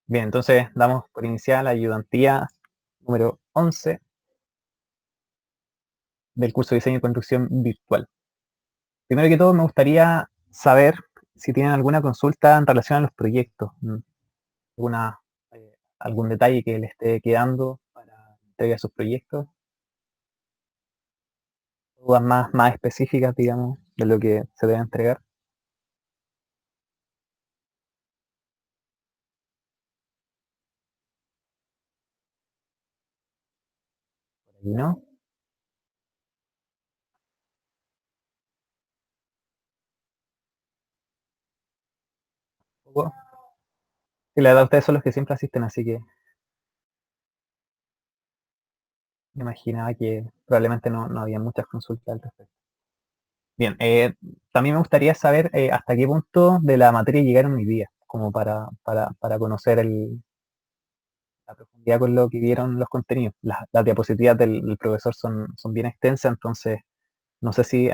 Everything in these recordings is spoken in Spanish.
Bien, entonces damos por iniciada la ayudantía número 11 del curso de diseño y construcción virtual. Primero que todo, me gustaría saber si tienen alguna consulta en relación a los proyectos, alguna, algún detalle que le esté quedando para entregar sus proyectos, dudas más específicas, digamos, de lo que se debe entregar. ¿Y no? Poco. Y la verdad, ustedes son los que siempre asisten, así que me imaginaba que probablemente no había muchas consultas al respecto. Bien, también me gustaría saber hasta qué punto de la materia llegaron hoy día, como para conocer la profundidad con lo que vieron los contenidos. Las diapositivas del profesor son bien extensas, entonces no sé si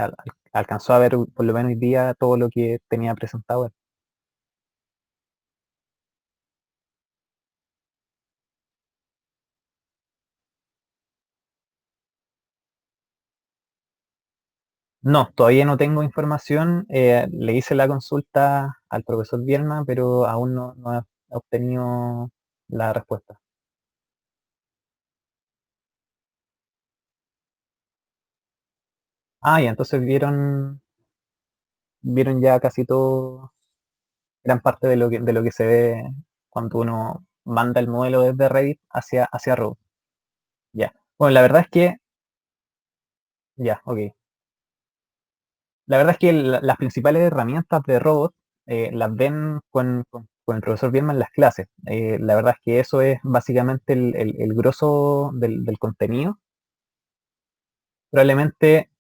alcanzó a ver por lo menos hoy día todo lo que tenía presentado él. No, todavía no tengo información. Le hice la consulta al profesor Bielma, pero aún no he obtenido la respuesta. Ah, ya, entonces vieron ya casi todo, gran parte de lo que se ve cuando uno manda el modelo desde Revit hacia Road. Ya. Bueno, la verdad es que, ya, ok. La verdad es que las principales herramientas de Robot las ven con el profesor Bierman en las clases. La verdad es que eso es básicamente el grosso del contenido. Probablemente,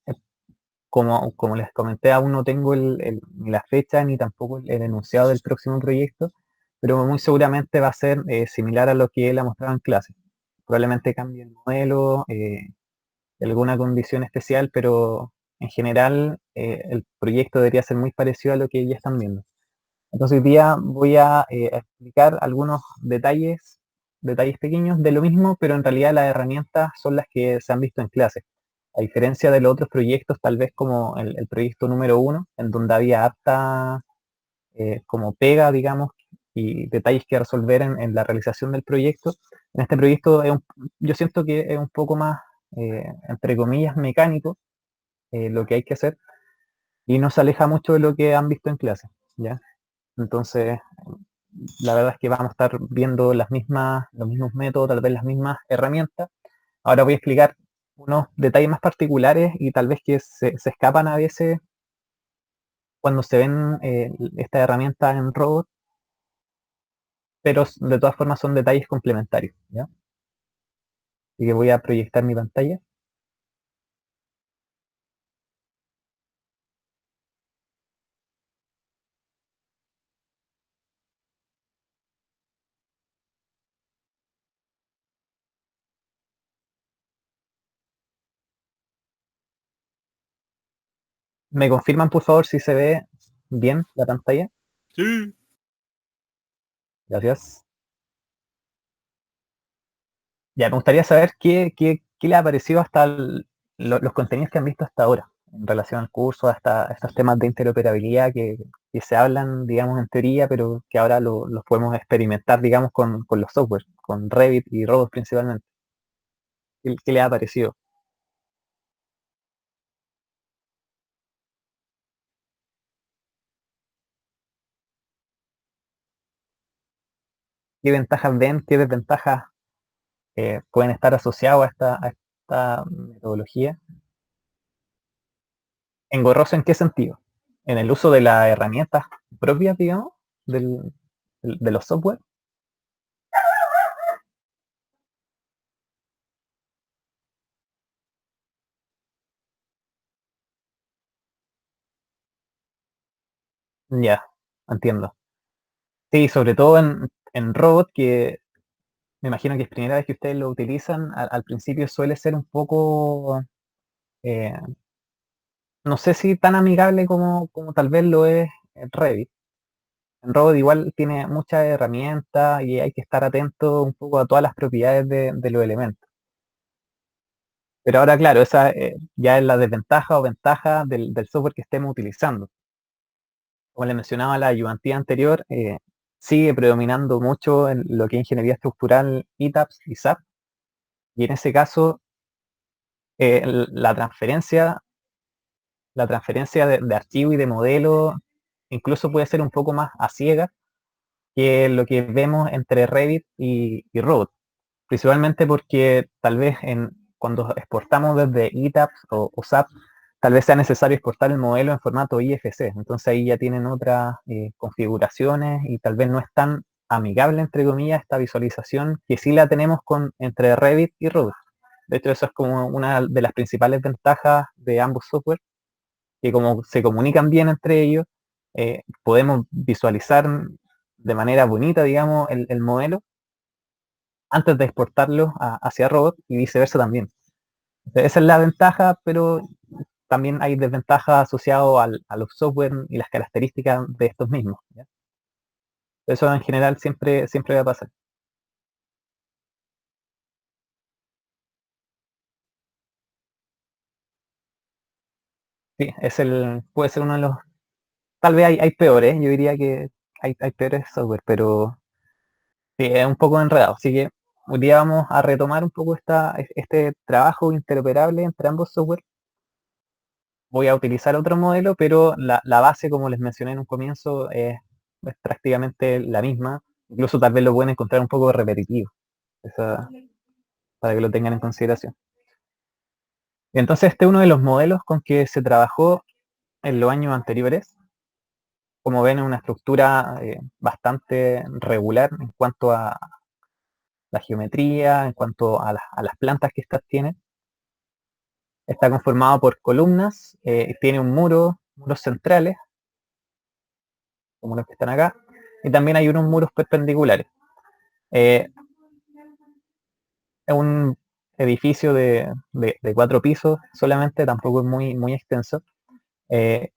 como les comenté, aún no tengo ni la fecha ni tampoco el enunciado del próximo proyecto, pero muy seguramente va a ser similar a lo que él ha mostrado en clase. Probablemente cambie el modelo, alguna condición especial, pero en general el proyecto debería ser muy parecido a lo que ya están viendo. Entonces hoy día voy a explicar algunos detalles pequeños de lo mismo, pero en realidad las herramientas son las que se han visto en clase. A diferencia de los otros proyectos, tal vez como el proyecto número uno, en donde había harta como pega, digamos, y detalles que resolver en la realización del proyecto. En este proyecto yo siento que es un poco más, entre comillas, mecánico lo que hay que hacer y no se aleja mucho de lo que han visto en clase, ¿ya? Entonces, la verdad es que vamos a estar viendo los mismos métodos, tal vez las mismas herramientas. Ahora voy a explicar unos detalles más particulares y tal vez que se escapan a veces cuando se ven estas herramientas en robot, pero de todas formas son detalles complementarios, ¿ya? Así que voy a proyectar mi pantalla. ¿Me confirman, por favor, si se ve bien la pantalla? Sí. Gracias. Ya, me gustaría saber qué le ha parecido hasta los contenidos que han visto hasta ahora en relación al curso, hasta estos temas de interoperabilidad que se hablan, digamos, en teoría, pero que ahora los podemos experimentar, digamos, con los software, con Revit y Robot principalmente. ¿Qué le ha parecido? ¿Qué ventajas ven? ¿Qué desventajas pueden estar asociados a esta metodología? ¿Engorroso en qué sentido? ¿En el uso de las herramientas propias, digamos, del, de los software? Ya, entiendo. Sí, sobre todo en Robot, que me imagino que es primera vez que ustedes lo utilizan, al principio suele ser un poco, eh, no sé si tan amigable como tal vez lo es Revit, En Robot igual tiene muchas herramientas y hay que estar atento un poco a todas las propiedades de los elementos. Pero ahora, claro, esa ya es la desventaja o ventaja del software que estemos utilizando. Como les mencionaba, la ayudantía anterior sigue predominando mucho en lo que es ingeniería estructural, ETAPS y SAP, y en ese caso la transferencia de archivo y de modelo incluso puede ser un poco más a ciegas que lo que vemos entre Revit y Robot, principalmente porque tal vez cuando exportamos desde ETAPS o SAP, tal vez sea necesario exportar el modelo en formato IFC, entonces ahí ya tienen otras configuraciones y tal vez no es tan amigable, entre comillas, esta visualización que sí la tenemos entre Revit y Robot. De hecho, eso es como una de las principales ventajas de ambos software, que como se comunican bien entre ellos, podemos visualizar de manera bonita, digamos, el modelo antes de exportarlo hacia Robot y viceversa también. Esa es la ventaja, pero también hay desventajas asociadas a los software y las características de estos mismos, ¿ya? Eso en general siempre va a pasar. Sí, puede ser uno de los, tal vez hay peores, yo diría que hay peores software, pero sí, es un poco enredado. Así que hoy día vamos a retomar un poco este trabajo interoperable entre ambos software. Voy a utilizar otro modelo, pero la base, como les mencioné en un comienzo, es prácticamente la misma. Incluso tal vez lo pueden encontrar un poco repetitivo, esa- para que lo tengan en consideración. Entonces, este es uno de los modelos con que se trabajó en los años anteriores. Como ven, es una estructura bastante regular en cuanto a la geometría, en cuanto a las plantas que estas tienen. Está conformado por columnas, tiene muros centrales, como los que están acá, y también hay unos muros perpendiculares. Eh, es un edificio de 4 pisos solamente, tampoco es muy extenso. Eh,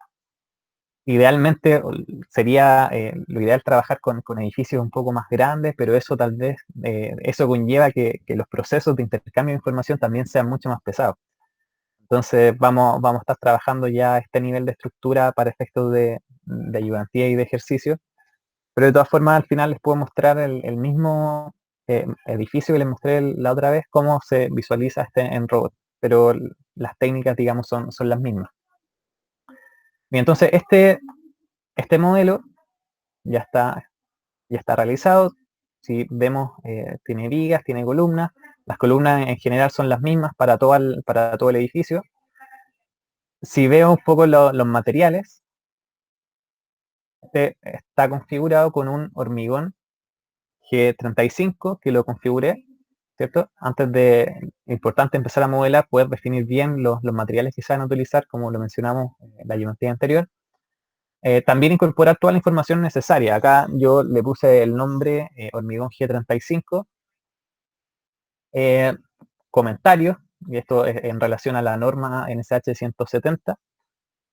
Idealmente sería lo ideal trabajar con edificios un poco más grandes, pero eso tal vez, eso conlleva que los procesos de intercambio de información también sean mucho más pesados. Entonces vamos a estar trabajando ya este nivel de estructura para efectos de ayudantía y de ejercicio. Pero de todas formas, al final les puedo mostrar el mismo edificio que les mostré la otra vez, cómo se visualiza este en robot. Pero las técnicas, digamos, son las mismas. Y entonces este modelo ya está realizado. Si vemos, tiene vigas, tiene columnas. Las columnas en general son las mismas para todo el edificio. Si veo un poco los materiales, este está configurado con un hormigón G35 que lo configuré, ¿cierto? Importante empezar a modelar, poder definir bien los materiales que se van a utilizar, como lo mencionamos en la geometría anterior. También incorporar toda la información necesaria. Acá yo le puse el nombre hormigón G35, eh, comentarios, y esto es en relación a la norma NSH 170,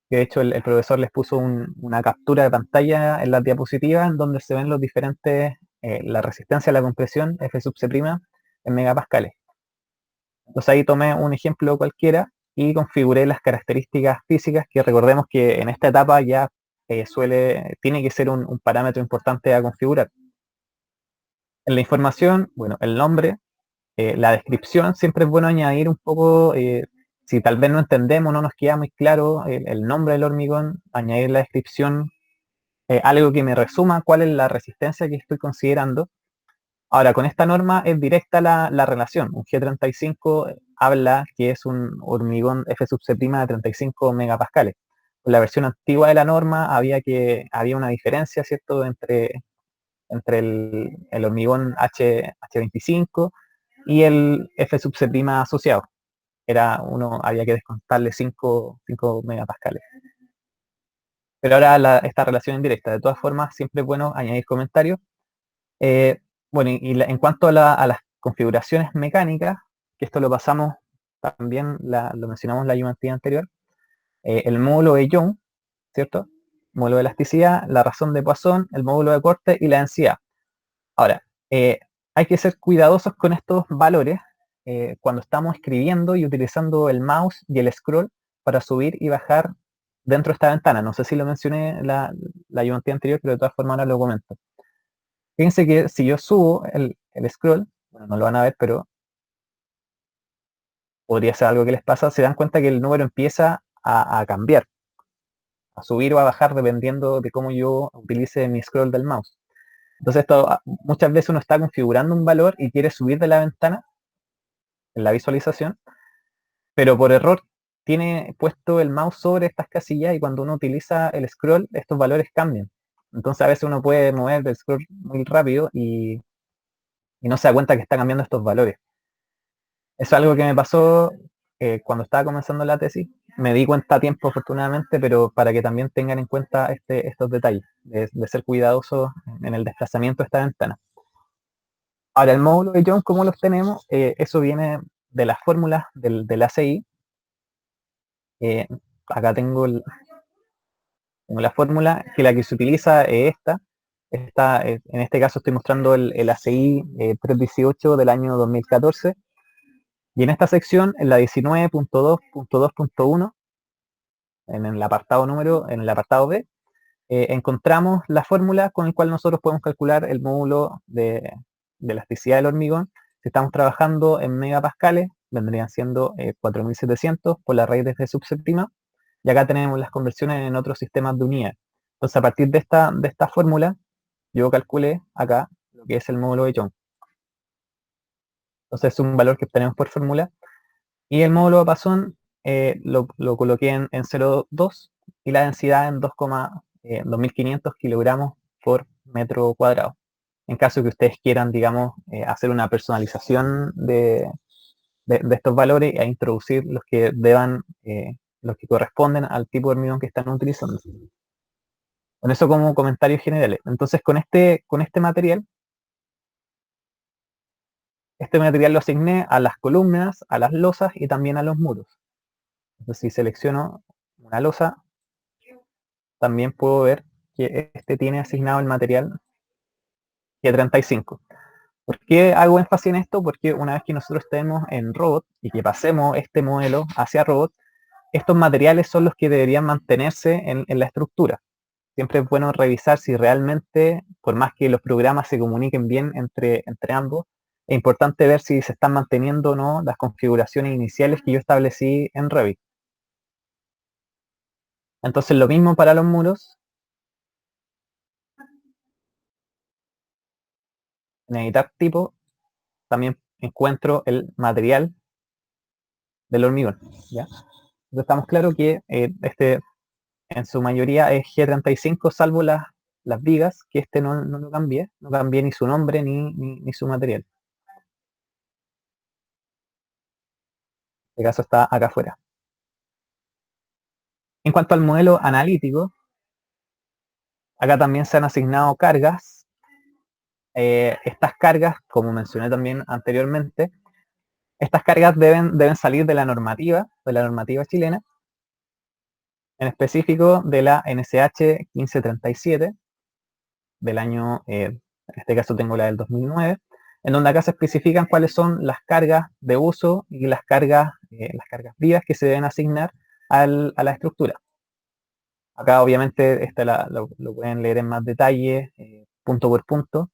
que de hecho el profesor les puso una captura de pantalla en las diapositivas en donde se ven los diferentes, la resistencia a la compresión F sub C' en megapascales. Entonces ahí tomé un ejemplo cualquiera y configuré las características físicas que recordemos que en esta etapa ya tiene que ser un parámetro importante a configurar. En la información, bueno, el nombre, la descripción, siempre es bueno añadir un poco, si tal vez no entendemos, no nos queda muy claro el nombre del hormigón, añadir la descripción, algo que me resuma cuál es la resistencia que estoy considerando. Ahora, con esta norma es directa la relación. Un G35 habla que es un hormigón F sub C' de 35 megapascales. Con la versión antigua de la norma había una diferencia, ¿cierto?, entre el hormigón H25 y el F sub C' asociado. Había que descontarle 5 megapascales. Pero ahora esta relación es directa. De todas formas, siempre es bueno añadir comentarios. Eh, bueno, en cuanto a las configuraciones mecánicas, que esto lo pasamos también, lo mencionamos en la ayudantía anterior, el módulo de Young, ¿cierto? módulo de elasticidad, la razón de Poisson, el módulo de corte y la densidad. Ahora, hay que ser cuidadosos con estos valores cuando estamos escribiendo y utilizando el mouse y el scroll para subir y bajar dentro de esta ventana. No sé si lo mencioné en la ayudantía anterior, pero de todas formas ahora lo comento. Fíjense que si yo subo el scroll, bueno, no lo van a ver, pero podría ser algo que les pasa, se dan cuenta que el número empieza a cambiar, a subir o a bajar dependiendo de cómo yo utilice mi scroll del mouse. Entonces esto, muchas veces uno está configurando un valor y quiere subir de la ventana en la visualización, pero por error tiene puesto el mouse sobre estas casillas y cuando uno utiliza el scroll, estos valores cambian. Entonces a veces uno puede mover el scroll muy rápido y no se da cuenta que está cambiando estos valores. Eso es algo que me pasó cuando estaba comenzando la tesis. Me di cuenta a tiempo, afortunadamente, pero para que también tengan en cuenta estos detalles, de ser cuidadosos en el desplazamiento de esta ventana. Ahora, el módulo de Young, ¿cómo los tenemos? Eso viene de las fórmulas del ACI. Acá tengo la fórmula, que la que se utiliza es esta. En este caso estoy mostrando el ACI 318 del año 2014. Y en esta sección, en la 19.2.2.1, en el apartado en el apartado B, encontramos la fórmula con la cual nosotros podemos calcular el módulo de elasticidad del hormigón. Si estamos trabajando en megapascales, vendrían siendo 4700 por la raíz de f sub séptima, y acá tenemos las conversiones en otros sistemas de unidad. Entonces, a partir de esta fórmula, yo calculé acá lo que es el módulo de Young. Entonces, es un valor que obtenemos por fórmula. Y el módulo de Poisson lo coloqué en 0,2 y la densidad en 2.500 kilogramos por metro cuadrado. En caso que ustedes quieran, digamos, hacer una personalización de estos valores e introducir los que los que corresponden al tipo de hormigón que están utilizando. Con eso como comentarios generales. Entonces, con este material lo asigné a las columnas, a las losas y también a los muros. Entonces, si selecciono una losa, también puedo ver que este tiene asignado el material G35. ¿Por qué hago énfasis en esto? Porque una vez que nosotros estemos en robot y que pasemos este modelo hacia robot, estos materiales son los que deberían mantenerse en la estructura. Siempre es bueno revisar si realmente, por más que los programas se comuniquen bien entre ambos, es importante ver si se están manteniendo o no las configuraciones iniciales que yo establecí en Revit. Entonces lo mismo para los muros. En editar tipo también encuentro el material del hormigón, ¿ya? Entonces estamos claros que en su mayoría es G35, salvo las vigas, que no lo cambié, no cambié ni su nombre ni su material. En este caso está acá afuera. En cuanto al modelo analítico, acá también se han asignado cargas. Estas cargas, como mencioné también anteriormente, estas cargas deben salir de la normativa chilena, en específico de la NSH 1537 del año, en este caso tengo la del 2009, en donde acá se especifican cuáles son las cargas de uso y las cargas vivas que se deben asignar a la estructura. Acá obviamente lo pueden leer en más detalle, punto por punto.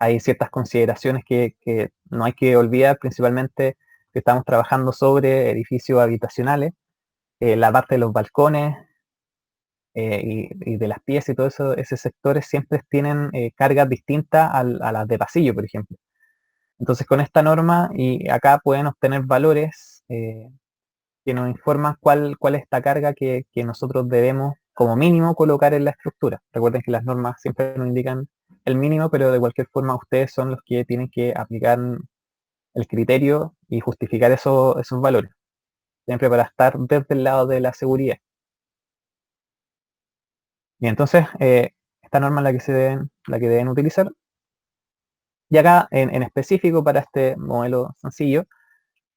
Hay ciertas consideraciones que no hay que olvidar, principalmente que estamos trabajando sobre edificios habitacionales, la parte de los balcones y de las piezas y todo eso, esos sectores siempre tienen cargas distintas a las de pasillo, por ejemplo. Entonces con esta norma y acá pueden obtener valores que nos informan cuál es esta carga que nosotros debemos como mínimo colocar en la estructura. Recuerden que las normas siempre nos indican el mínimo, pero de cualquier forma ustedes son los que tienen que aplicar el criterio y justificar esos valores, siempre para estar desde el lado de la seguridad. Y entonces, esta norma es la que deben utilizar. Y acá, en específico para este modelo sencillo,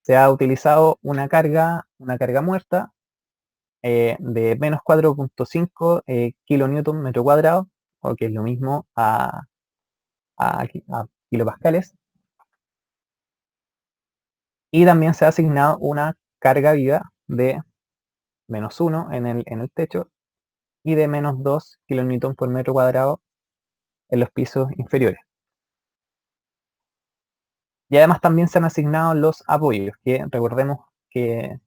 se ha utilizado una carga muerta de menos 4,5 kilonewton metro cuadrado, o que es lo mismo a kilopascales. Y también se ha asignado una carga viva de -1 en el techo y de -2 kilonewton por metro cuadrado en los pisos inferiores. Y además también se han asignado los apoyos, que recordemos que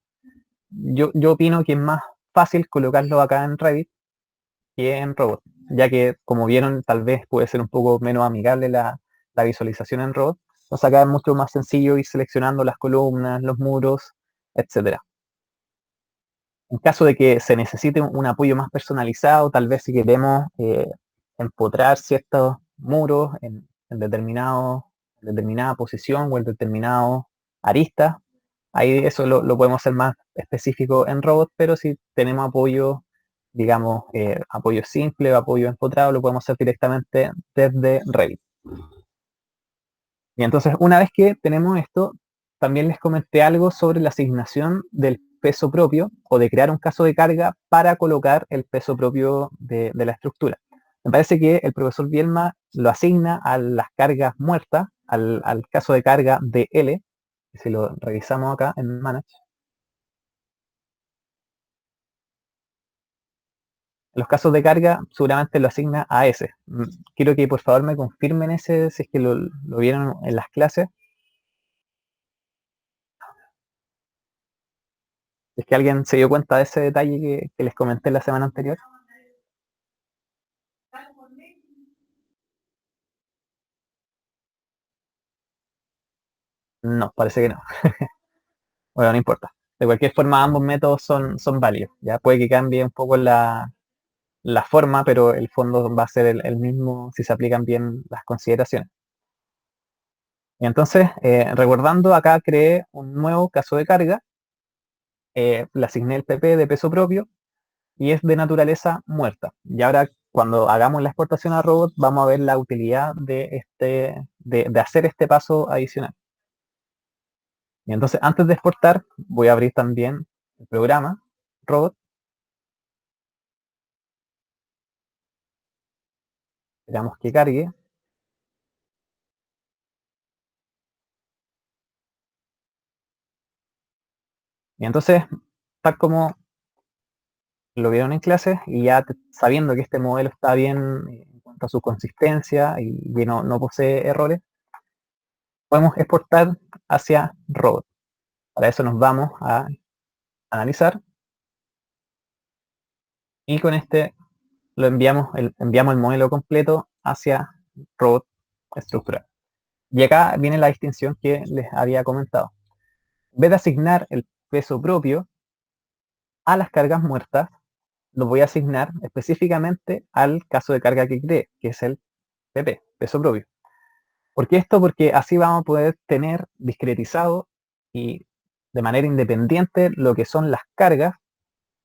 yo opino que es más fácil colocarlo acá en Revit que en Robot, ya que como vieron tal vez puede ser un poco menos amigable la visualización en Robot. Entonces acá es mucho más sencillo ir seleccionando las columnas, los muros, etcétera. En caso de que se necesite un apoyo más personalizado, tal vez si queremos empotrar ciertos muros en determinada posición o en determinado arista, ahí eso lo podemos hacer más específico en Robot, pero si tenemos apoyo, digamos, apoyo simple o apoyo empotrado, lo podemos hacer directamente desde Revit. Y entonces, una vez que tenemos esto, también les comenté algo sobre la asignación del peso propio o de crear un caso de carga para colocar el peso propio de la estructura. Me parece que el profesor Bielma lo asigna a las cargas muertas, al caso de carga de L, que si lo revisamos acá en Manage. Los casos de carga seguramente lo asigna a ese. Quiero que por favor me confirmen ese, si es que lo vieron en las clases. Si es que alguien se dio cuenta de ese detalle que les comenté la semana anterior. No, parece que no. Bueno, no importa. De cualquier forma, ambos métodos son válidos. Ya puede que cambie un poco la forma, pero el fondo va a ser el mismo si se aplican bien las consideraciones. Y entonces, recordando, acá creé un nuevo caso de carga, le asigné el PP de peso propio y es de naturaleza muerta. Y ahora, cuando hagamos la exportación a robot, vamos a ver la utilidad de hacer este paso adicional. Y entonces, antes de exportar, voy a abrir también el programa robot. Esperamos que cargue. Y entonces, tal como lo vieron en clase, y ya sabiendo que este modelo está bien en cuanto a su consistencia y que no posee errores, podemos exportar hacia robot. Para eso nos vamos a analizar y con este lo enviamos el modelo completo hacia robot estructural. Y acá viene la distinción que les había comentado. En vez de asignar el peso propio a las cargas muertas, lo voy a asignar específicamente al caso de carga que cree, que es el PP, peso propio. ¿Por qué esto? Porque así vamos a poder tener discretizado y de manera independiente lo que son las cargas,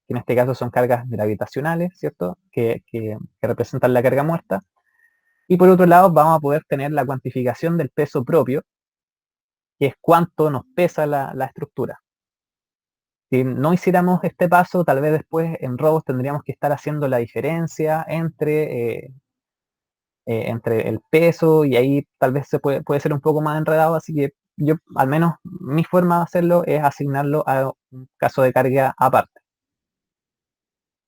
que en este caso son cargas gravitacionales, ¿cierto? Que representan la carga muerta. Y por otro lado vamos a poder tener la cuantificación del peso propio, que es cuánto nos pesa la estructura. Si no hiciéramos este paso, tal vez después en robos tendríamos que estar haciendo la diferencia entre el peso y ahí tal vez puede ser un poco más enredado, así que yo, al menos mi forma de hacerlo es asignarlo a un caso de carga aparte.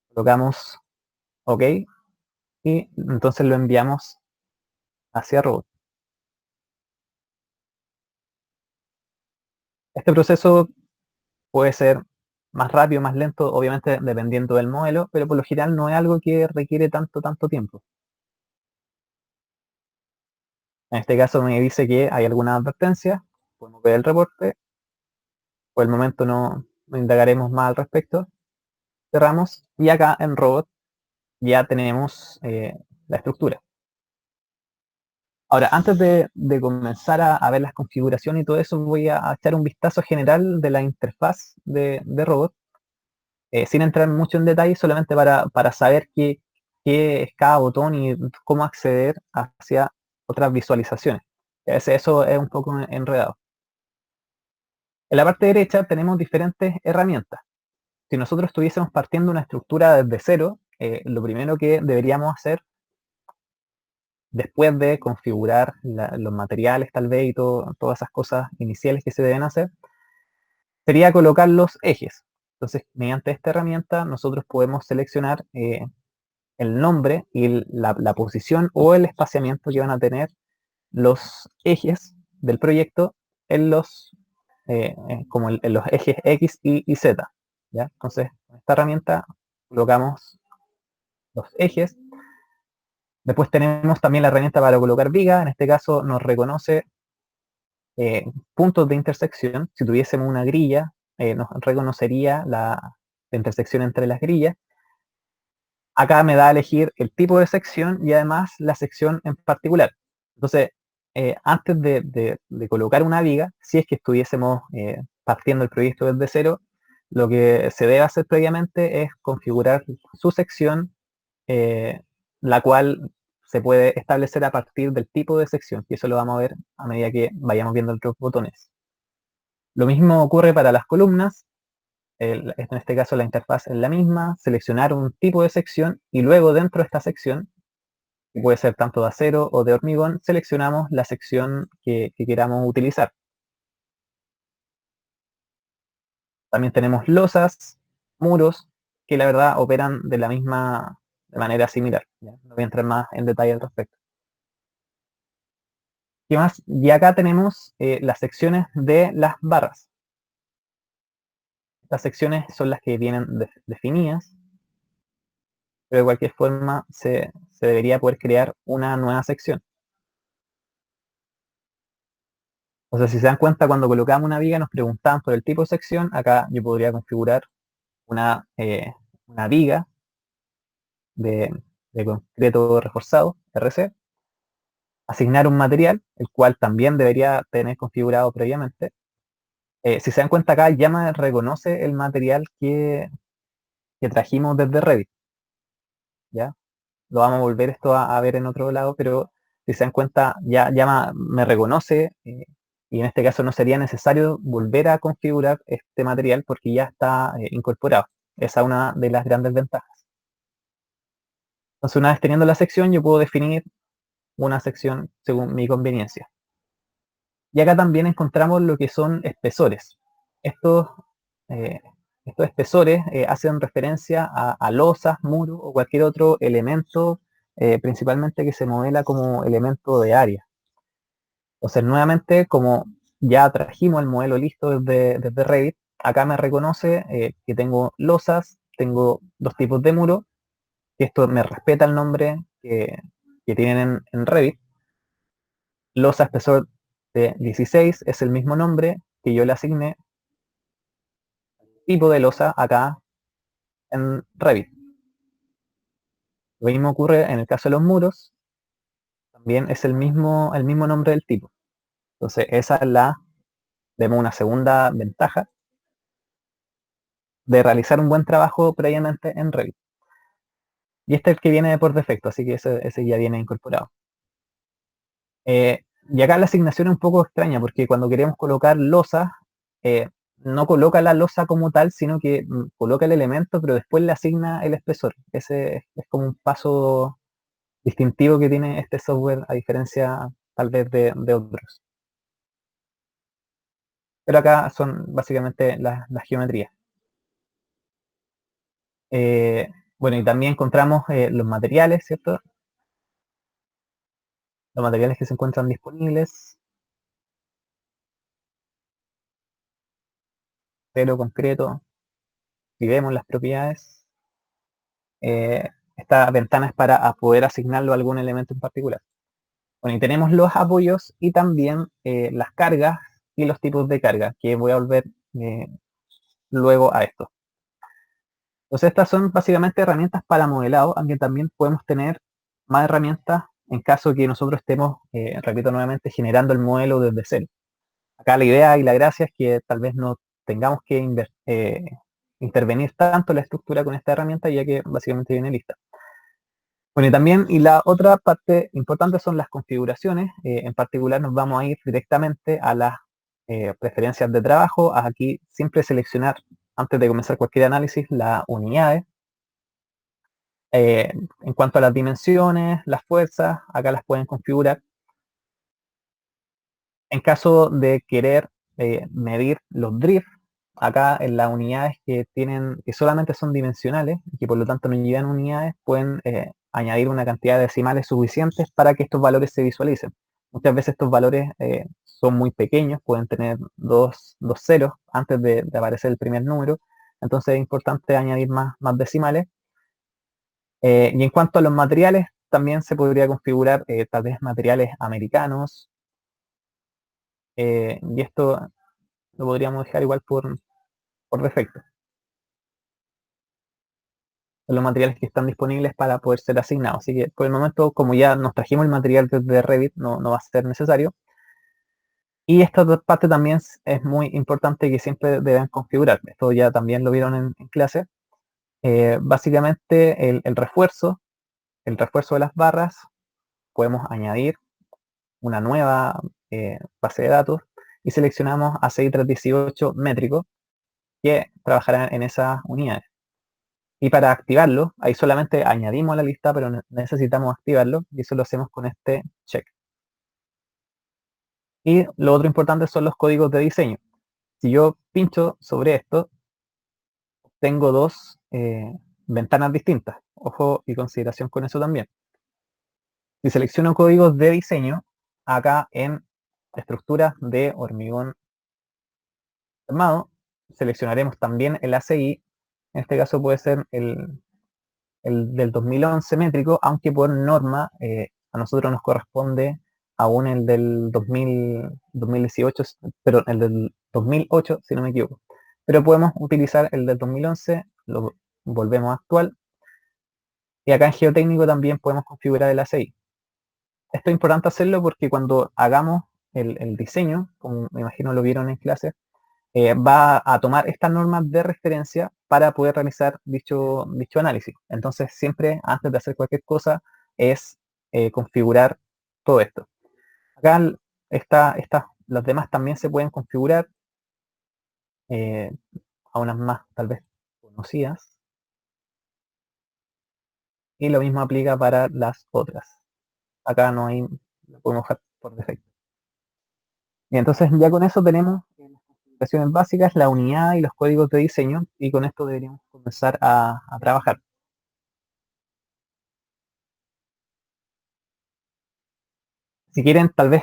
Colocamos OK y entonces lo enviamos hacia robot. Este proceso puede ser más rápido, más lento, obviamente dependiendo del modelo, pero por lo general no es algo que requiere tanto tiempo. En este caso me dice que hay alguna advertencia, podemos ver el reporte, por el momento no indagaremos más al respecto, cerramos y acá en robot ya tenemos la estructura. Ahora, antes de comenzar a ver las configuraciones y todo eso, voy a echar un vistazo general de la interfaz de robot, sin entrar mucho en detalle, solamente para saber qué es cada botón y cómo acceder hacia otras visualizaciones. Eso es un poco enredado. En la parte derecha tenemos diferentes herramientas. si nosotros estuviésemos partiendo una estructura desde cero, lo primero que deberíamos hacer, después de configurar los materiales tal vez y todas esas cosas iniciales que se deben hacer, sería colocar los ejes. Entonces, mediante esta herramienta, nosotros podemos seleccionar el nombre y la posición o el espaciamiento que van a tener los ejes del proyecto en en los ejes X, y Z. ¿Ya? Entonces, con esta herramienta colocamos los ejes. Después tenemos también la herramienta para colocar viga. En este caso nos reconoce puntos de intersección. Si tuviésemos una grilla, nos reconocería la intersección entre las grillas. Acá me da a elegir el tipo de sección y además la sección en particular. Entonces, antes de colocar una viga, si es que estuviésemos partiendo el proyecto desde cero, lo que se debe hacer previamente es configurar su sección, la cual se puede establecer a partir del tipo de sección, y eso lo vamos a ver a medida que vayamos viendo otros botones. Lo mismo ocurre para las columnas. En este caso la interfaz es la misma, seleccionar un tipo de sección y luego dentro de esta sección, que puede ser tanto de acero o de hormigón, seleccionamos la sección que queramos utilizar. También tenemos losas, muros, que la verdad operan de manera similar. ¿Ya? No voy a entrar más en detalle al respecto. ¿Qué más? Y acá tenemos las secciones de las barras. Estas secciones son las que vienen definidas, pero de cualquier forma se debería poder crear una nueva sección. O sea, si se dan cuenta, cuando colocamos una viga nos preguntaban por el tipo de sección. Acá yo podría configurar una viga de concreto reforzado, RC, asignar un material, el cual también debería tener configurado previamente. Si se dan cuenta, acá ya me reconoce el material que trajimos desde Revit. ¿Ya? Lo vamos a volver esto a ver en otro lado, pero si se dan cuenta, ya me reconoce, y en este caso no sería necesario volver a configurar este material porque ya está incorporado. Esa es una de las grandes ventajas. Entonces, una vez teniendo la sección, yo puedo definir una sección según mi conveniencia. Y acá también encontramos lo que son espesores. Estos, eh, estos espesores hacen referencia a losas, muros o cualquier otro elemento, principalmente que se modela como elemento de área. Entonces, nuevamente, como ya trajimos el modelo listo desde Revit, acá me reconoce que tengo losas, tengo dos tipos de muro, y esto me respeta el nombre que tienen en Revit. Losa espesor de 16 es el mismo nombre que yo le asigné tipo de losa acá en Revit. Lo mismo ocurre en el caso de los muros, también es el mismo nombre del tipo. Entonces esa es vemos una segunda ventaja de realizar un buen trabajo previamente en Revit. Y este es el que viene por defecto, así que ese ya viene incorporado. Y acá la asignación es un poco extraña, porque cuando queremos colocar losas, no coloca la losa como tal, sino que coloca el elemento, pero después le asigna el espesor. Ese es como un paso distintivo que tiene este software, a diferencia tal vez de otros. Pero acá son básicamente las geometrías. Bueno, y también encontramos los materiales, ¿cierto? Los materiales que se encuentran disponibles, acero, concreto. Si vemos las propiedades, esta ventana es para poder asignarlo a algún elemento en particular. Bueno, y tenemos los apoyos y también las cargas y los tipos de carga, que voy a volver luego a esto. Entonces estas son básicamente herramientas para modelado, aunque también podemos tener más herramientas en caso que nosotros estemos, repito nuevamente, generando el modelo desde cero. Acá la idea y la gracia es que tal vez no tengamos que intervenir tanto en la estructura con esta herramienta, ya que básicamente viene lista. Bueno, y también, y la otra parte importante son las configuraciones. En particular nos vamos a ir directamente a las preferencias de trabajo. Aquí siempre seleccionar antes de comenzar cualquier análisis, las unidades. En cuanto a las dimensiones, las fuerzas, acá las pueden configurar. En caso de querer medir los drift, acá en las unidades que solamente son dimensionales y que por lo tanto no llevan unidades, pueden añadir una cantidad de decimales suficientes para que estos valores se visualicen. Muchas veces estos valores son muy pequeños, pueden tener dos ceros antes de aparecer el primer número, entonces es importante añadir más decimales. Y en cuanto a los materiales, también se podría configurar tal vez materiales americanos, y esto lo podríamos dejar igual por defecto. Son los materiales que están disponibles para poder ser asignados. Así que por el momento, como ya nos trajimos el material desde Revit, no va a ser necesario. Y esta otra parte también es muy importante que siempre deben configurar. Esto ya también lo vieron en clase. Básicamente el refuerzo de las barras, podemos añadir una nueva base de datos y seleccionamos a 6318 métrico que trabajará en esas unidades. Y para activarlo, ahí solamente añadimos a la lista, pero necesitamos activarlo y eso lo hacemos con este check. Y lo otro importante son los códigos de diseño. Si yo pincho sobre esto, tengo dos ventanas distintas. Ojo y consideración con eso también. Si selecciono códigos de diseño, acá en estructuras de hormigón armado, seleccionaremos también el ACI. En este caso puede ser el del 2011 métrico, aunque por norma a nosotros nos corresponde aún el del 2018, pero el del 2008, si no me equivoco. Pero podemos utilizar el del 2011, lo volvemos a actual, y acá en geotécnico también podemos configurar el ACI. Esto es importante hacerlo porque cuando hagamos el diseño, como me imagino lo vieron en clase, va a tomar estas normas de referencia para poder realizar dicho análisis. Entonces, siempre antes de hacer cualquier cosa es configurar todo esto. Acá las demás también se pueden configurar, eh, a unas más tal vez conocidas, y lo mismo aplica para las otras. Acá no hay, lo podemos dejar por defecto. Y entonces ya con eso tenemos las configuraciones básicas, la unidad y los códigos de diseño, y con esto deberíamos comenzar a trabajar. Si quieren tal vez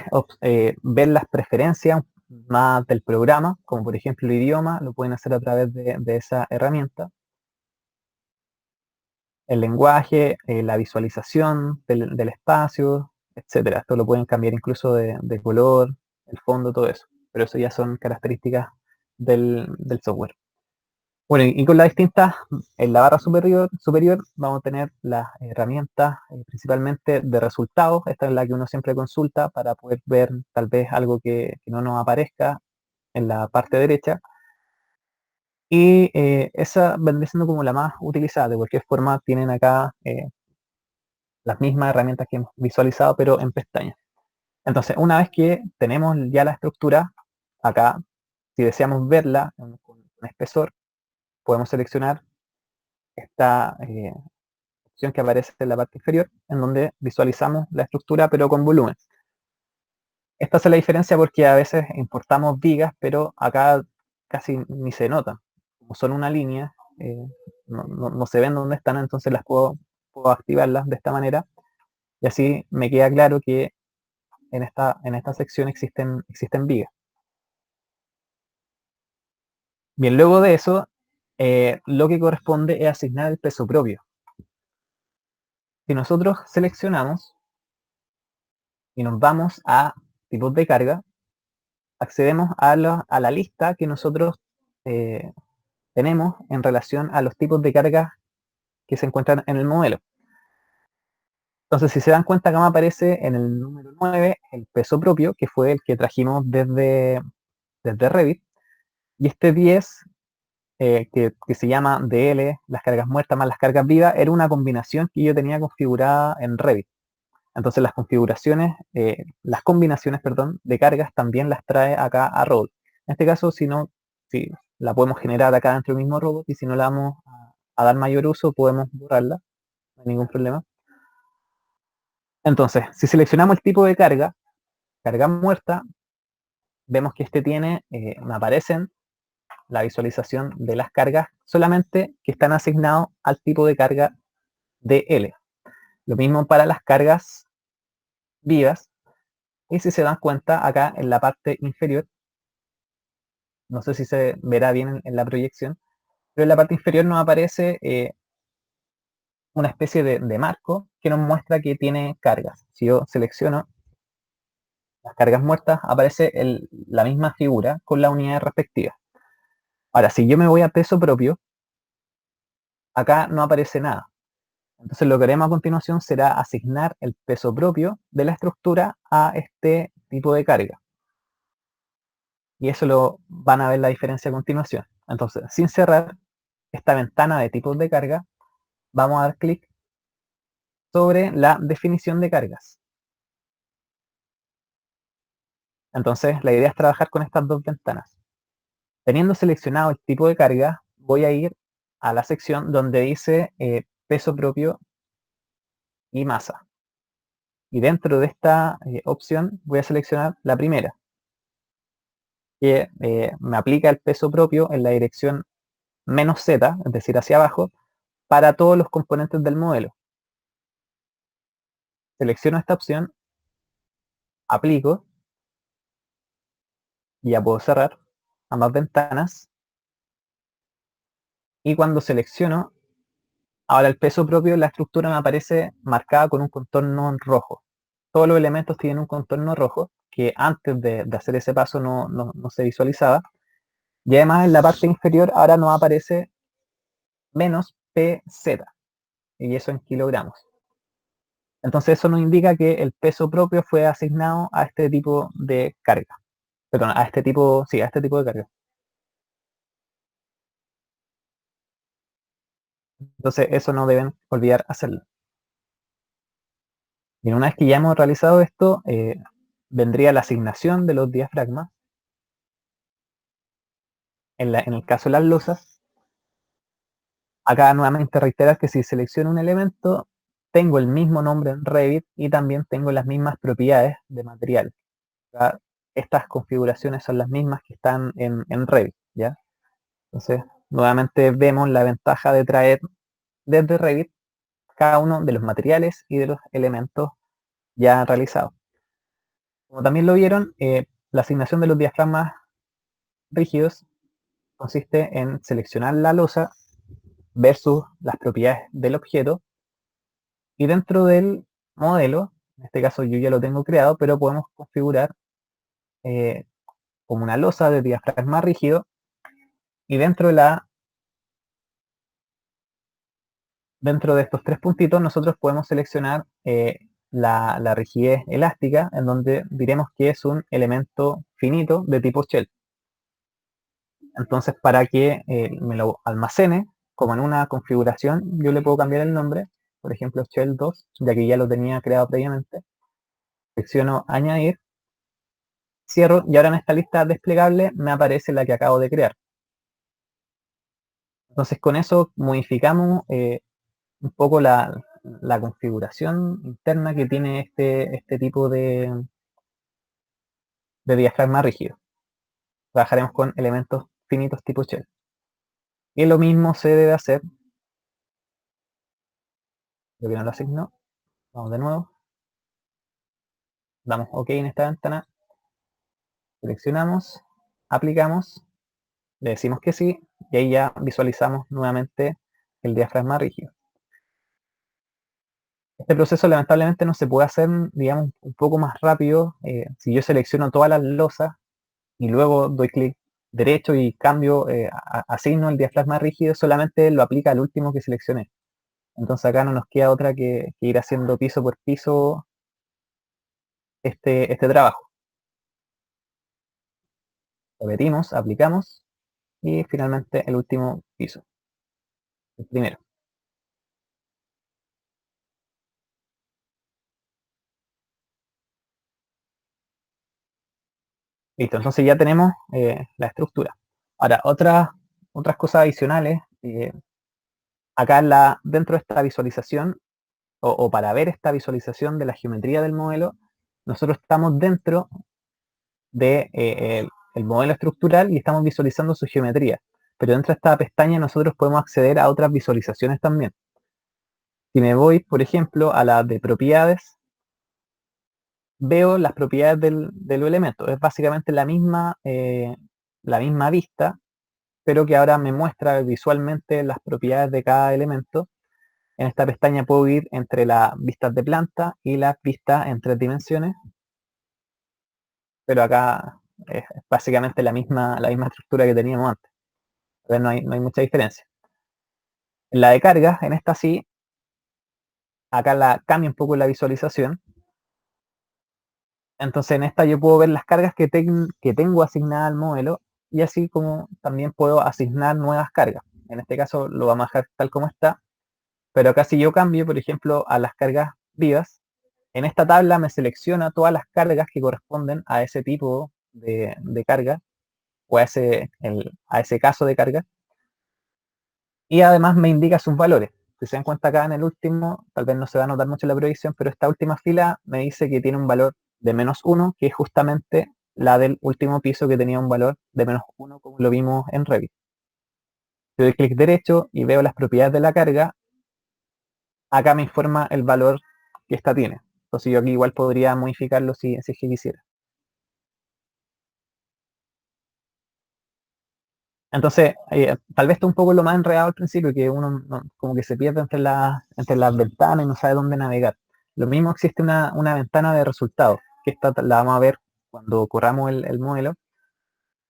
ver las preferencias más del programa, como por ejemplo el idioma, lo pueden hacer a través de esa herramienta. El lenguaje, la visualización del espacio, etcétera. Esto lo pueden cambiar incluso de color, el fondo, todo eso. Pero eso ya son características del software. Bueno, y con las distintas, en la barra superior vamos a tener las herramientas principalmente de resultados. Esta es la que uno siempre consulta para poder ver tal vez algo que no nos aparezca en la parte derecha. Y esa vendría siendo como la más utilizada. De cualquier forma, tienen acá las mismas herramientas que hemos visualizado, pero en pestañas. Entonces, una vez que tenemos ya la estructura, acá, si deseamos verla con espesor, podemos seleccionar esta opción que aparece en la parte inferior, en donde visualizamos la estructura, pero con volumen. Esta hace la diferencia porque a veces importamos vigas, pero acá casi ni se nota. Como son una línea, no se ven dónde están, entonces puedo activarlas de esta manera, y así me queda claro que en esta sección existen vigas. Bien, luego de eso, lo que corresponde es asignar el peso propio. Si nosotros seleccionamos y nos vamos a tipos de carga, accedemos a la lista que nosotros tenemos en relación a los tipos de carga que se encuentran en el modelo. Entonces, si se dan cuenta, acá me aparece en el número 9 el peso propio, que fue el que trajimos desde Revit, y este 10, que se llama DL, las cargas muertas más las cargas vivas, era una combinación que yo tenía configurada en Revit. Entonces las combinaciones, perdón, de cargas también las trae acá a Roll. En este caso, si la podemos generar acá dentro del mismo robot y si no la vamos a dar mayor uso podemos borrarla, no hay ningún problema. Entonces, si seleccionamos el tipo de carga, carga muerta, vemos que este tiene, me aparecen la visualización de las cargas solamente que están asignados al tipo de carga de L. Lo mismo para las cargas vivas. Y si se dan cuenta, acá en la parte inferior, no sé si se verá bien en la proyección, pero en la parte inferior nos aparece una especie de marco que nos muestra que tiene cargas. Si yo selecciono las cargas muertas, aparece la misma figura con la unidad respectiva. Ahora, si yo me voy a peso propio, acá no aparece nada. Entonces lo que haremos a continuación será asignar el peso propio de la estructura a este tipo de carga. Y eso lo van a ver la diferencia a continuación. Entonces, sin cerrar esta ventana de tipos de carga, vamos a dar clic sobre la definición de cargas. Entonces, la idea es trabajar con estas dos ventanas. Teniendo seleccionado el tipo de carga, voy a ir a la sección donde dice peso propio y masa. Y dentro de esta opción voy a seleccionar la primera, que me aplica el peso propio en la dirección -z, es decir, hacia abajo, para todos los componentes del modelo. Selecciono esta opción, aplico, y ya puedo cerrar ambas ventanas. Y cuando selecciono, ahora el peso propio, la estructura me aparece marcada con un contorno en rojo. Todos los elementos tienen un contorno rojo, que antes de hacer ese paso no se visualizaba. Y además en la parte inferior ahora nos aparece menos PZ, y eso en kilogramos. Entonces eso nos indica que el peso propio fue asignado a este tipo de carga. Perdón, a este tipo de carga. Entonces eso no deben olvidar hacerlo. Y una vez que ya hemos realizado esto, vendría la asignación de los diafragmas. En el caso de las losas, acá nuevamente reiterar que si selecciono un elemento, tengo el mismo nombre en Revit y también tengo las mismas propiedades de material. ¿Ya? Estas configuraciones son las mismas que están en Revit, ¿ya? Entonces, nuevamente vemos la ventaja de traer desde Revit cada uno de los materiales y de los elementos ya realizados. Como también lo vieron, la asignación de los diafragmas rígidos consiste en seleccionar la losa versus las propiedades del objeto y dentro del modelo, en este caso yo ya lo tengo creado, pero podemos configurar eh, como una losa de diafragma rígido y dentro de estos tres puntitos nosotros podemos seleccionar la rigidez elástica, en donde diremos que es un elemento finito de tipo shell. Entonces, para que me lo almacene como en una configuración, yo le puedo cambiar el nombre, por ejemplo shell 2, ya que ya lo tenía creado previamente. Selecciono añadir, cierro y ahora en esta lista desplegable me aparece la que acabo de crear. Entonces con eso modificamos un poco la configuración interna que tiene este tipo de diafragma rígido. Trabajaremos con elementos finitos tipo shell. Y lo mismo se debe hacer, lo que no lo asigno, vamos de nuevo, damos OK en esta ventana, seleccionamos, aplicamos, le decimos que sí, y ahí ya visualizamos nuevamente el diafragma rígido. Este proceso lamentablemente no se puede hacer, digamos, un poco más rápido si yo selecciono todas las losas y luego doy clic derecho y cambio, asigno el diafragma rígido, solamente lo aplica al último que seleccioné. Entonces acá no nos queda otra que ir haciendo piso por piso este trabajo. Repetimos, aplicamos y finalmente el último piso, el primero. Listo, entonces ya tenemos la estructura. Ahora, otras cosas adicionales, acá dentro de esta visualización, o para ver esta visualización de la geometría del modelo, nosotros estamos dentro de el modelo estructural y estamos visualizando su geometría. Pero dentro de esta pestaña nosotros podemos acceder a otras visualizaciones también. Si me voy, por ejemplo, a la de propiedades, veo las propiedades de los elementos. Es básicamente la misma vista, pero que ahora me muestra visualmente las propiedades de cada elemento. En esta pestaña puedo ir entre las vistas de planta y las vistas en 3 dimensiones, pero acá es básicamente la misma estructura que teníamos antes. Entonces no hay mucha diferencia. En la de cargas, en esta sí, acá cambia un poco la visualización. Entonces en esta yo puedo ver las cargas que tengo asignadas al modelo y así como también puedo asignar nuevas cargas. En este caso lo vamos a dejar tal como está, pero acá si yo cambio, por ejemplo, a las cargas vivas, en esta tabla me selecciona todas las cargas que corresponden a ese tipo de carga o a ese caso de carga, y además me indica sus valores. Si se dan cuenta acá en el último, tal vez no se va a notar mucho la proyección, pero esta última fila me dice que tiene un valor de -1, que es justamente la del último piso que tenía un valor de -1, como lo vimos en Revit. Si doy clic derecho y veo las propiedades de la carga, acá me informa el valor que esta tiene. Entonces yo aquí igual podría modificarlo si es que quisiera. Entonces, tal vez está un poco lo más enredado al principio, que uno como que se pierde entre las ventanas y no sabe dónde navegar. Lo mismo existe una ventana de resultados, que esta la vamos a ver cuando corramos el modelo.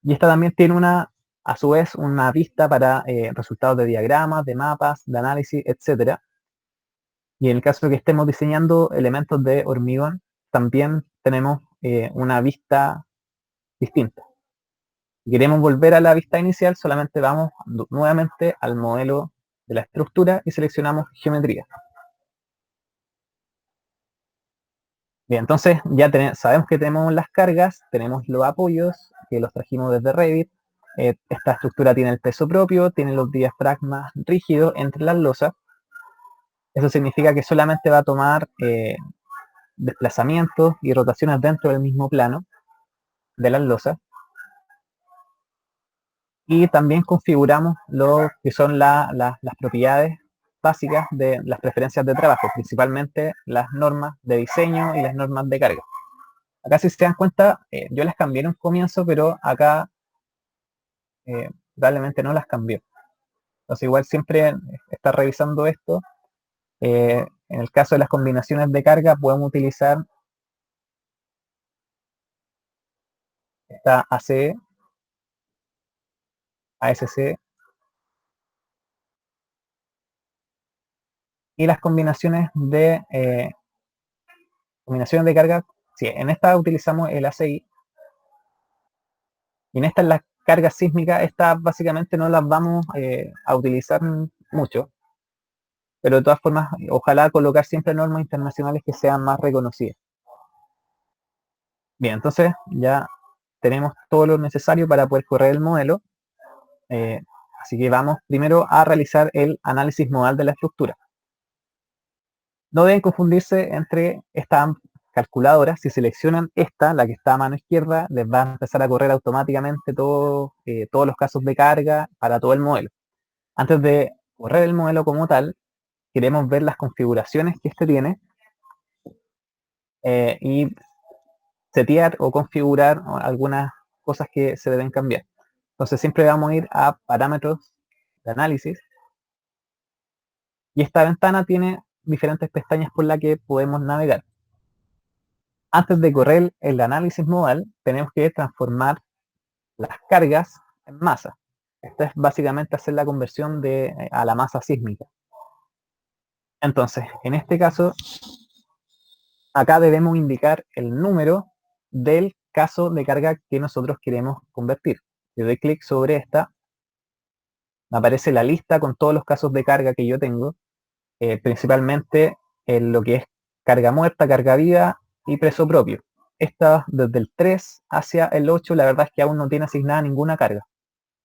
Y esta también tiene a su vez, una vista para resultados de diagramas, de mapas, de análisis, etcétera. Y en el caso de que estemos diseñando elementos de hormigón, también tenemos una vista distinta. Si queremos volver a la vista inicial, solamente vamos nuevamente al modelo de la estructura y seleccionamos geometría. Bien, entonces ya sabemos que tenemos las cargas, tenemos los apoyos, que los trajimos desde Revit. Esta estructura tiene el peso propio, tiene los diafragmas rígidos entre las losas. Eso significa que solamente va a tomar desplazamientos y rotaciones dentro del mismo plano de las losas. Y también configuramos lo que son las propiedades básicas de las preferencias de trabajo, principalmente las normas de diseño y las normas de carga. Acá si se dan cuenta, yo las cambié en un comienzo, pero acá probablemente no las cambié. Entonces igual siempre está revisando esto. En el caso de las combinaciones de carga podemos utilizar esta ACE, ASC, y las combinaciones de carga. Sí, en esta utilizamos el ACI, y en estas las cargas sísmicas, estas básicamente no las vamos a utilizar mucho, pero de todas formas, ojalá colocar siempre normas internacionales que sean más reconocidas. Bien, entonces ya tenemos todo lo necesario para poder correr el modelo, así que vamos primero a realizar el análisis modal de la estructura. No deben confundirse entre estas calculadoras. Si seleccionan esta, la que está a mano izquierda, les va a empezar a correr automáticamente todos los casos de carga para todo el modelo. Antes de correr el modelo como tal, queremos ver las configuraciones que este tiene y setear o configurar algunas cosas que se deben cambiar. Entonces siempre vamos a ir a parámetros de análisis, y esta ventana tiene diferentes pestañas por las que podemos navegar. Antes de correr el análisis modal, tenemos que transformar las cargas en masa. Esto es básicamente hacer la conversión a la masa sísmica. Entonces, en este caso, acá debemos indicar el número del caso de carga que nosotros queremos convertir. Si doy clic sobre esta, me aparece la lista con todos los casos de carga que yo tengo, principalmente en lo que es carga muerta, carga viva y peso propio. Esta, desde el 3 hacia el 8, la verdad es que aún no tiene asignada ninguna carga.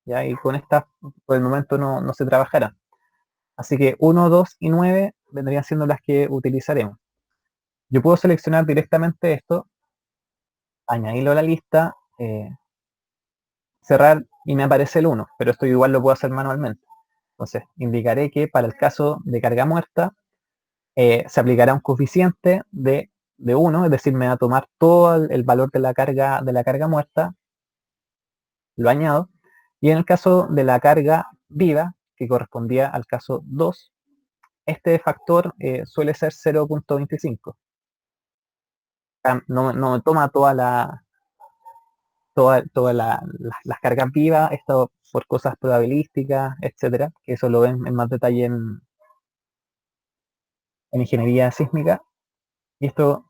¿ya? Y con estas, por el momento, no se trabajarán. Así que 1, 2 y 9 vendrían siendo las que utilizaremos. Yo puedo seleccionar directamente esto, añadirlo a la lista, cerrar y me aparece el 1, pero esto igual lo puedo hacer manualmente. Entonces, indicaré que para el caso de carga muerta, se aplicará un coeficiente de 1, es decir, me va a tomar todo el valor de la carga muerta, lo añado, y en el caso de la carga viva, que correspondía al caso 2, este factor suele ser 0.25. No me toma las cargas vivas, esto por cosas probabilísticas, etcétera, que eso lo ven en más detalle en ingeniería sísmica, y esto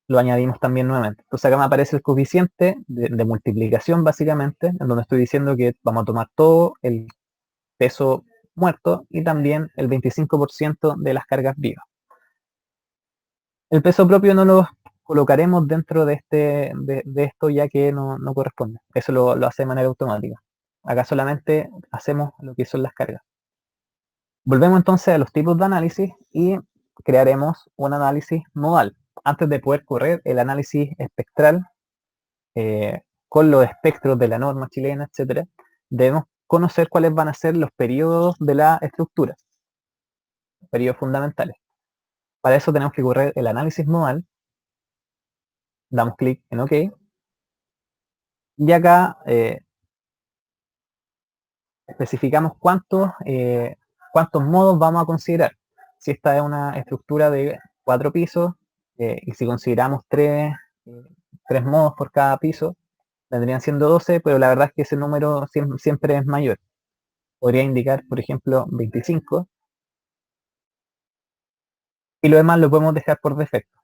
lo añadimos también nuevamente. Entonces acá me aparece el coeficiente de multiplicación básicamente, en donde estoy diciendo que vamos a tomar todo el peso muerto y también el 25% de las cargas vivas. El peso propio no lo colocaremos dentro de esto, ya que no corresponde. Eso lo hace de manera automática. Acá solamente hacemos lo que son las cargas. Volvemos entonces a los tipos de análisis y crearemos un análisis modal. Antes de poder correr el análisis espectral con los espectros de la norma chilena, etcétera, debemos conocer cuáles van a ser los periodos de la estructura, periodos fundamentales. Para eso tenemos que correr el análisis modal, damos clic en OK, y acá especificamos cuántos modos vamos a considerar. Si esta es una estructura de 4 pisos, y si consideramos 3 modos por cada piso, vendrían siendo 12, pero la verdad es que ese número siempre es mayor. Podría indicar, por ejemplo, 25, y lo demás lo podemos dejar por defecto.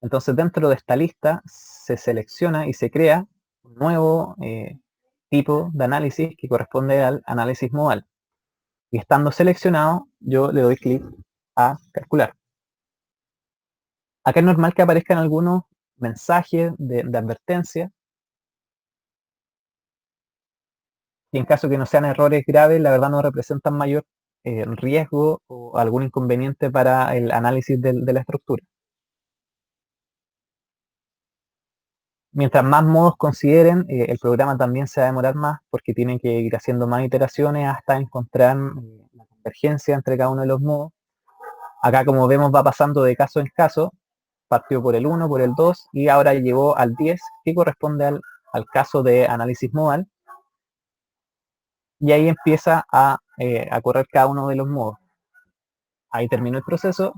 Entonces dentro de esta lista se selecciona y se crea un nuevo tipo de análisis que corresponde al análisis modal. Y estando seleccionado, yo le doy clic a calcular. Acá es normal que aparezcan algunos mensajes de advertencia, y en caso que no sean errores graves, la verdad no representan mayor riesgo o algún inconveniente para el análisis de la estructura. Mientras más modos consideren, el programa también se va a demorar más porque tienen que ir haciendo más iteraciones hasta encontrar la convergencia entre cada uno de los modos. Acá, como vemos, va pasando de caso en caso, partió por el 1, por el 2 y ahora llegó al 10, que corresponde al caso de análisis modal, y ahí empieza a correr cada uno de los modos. Ahí terminó el proceso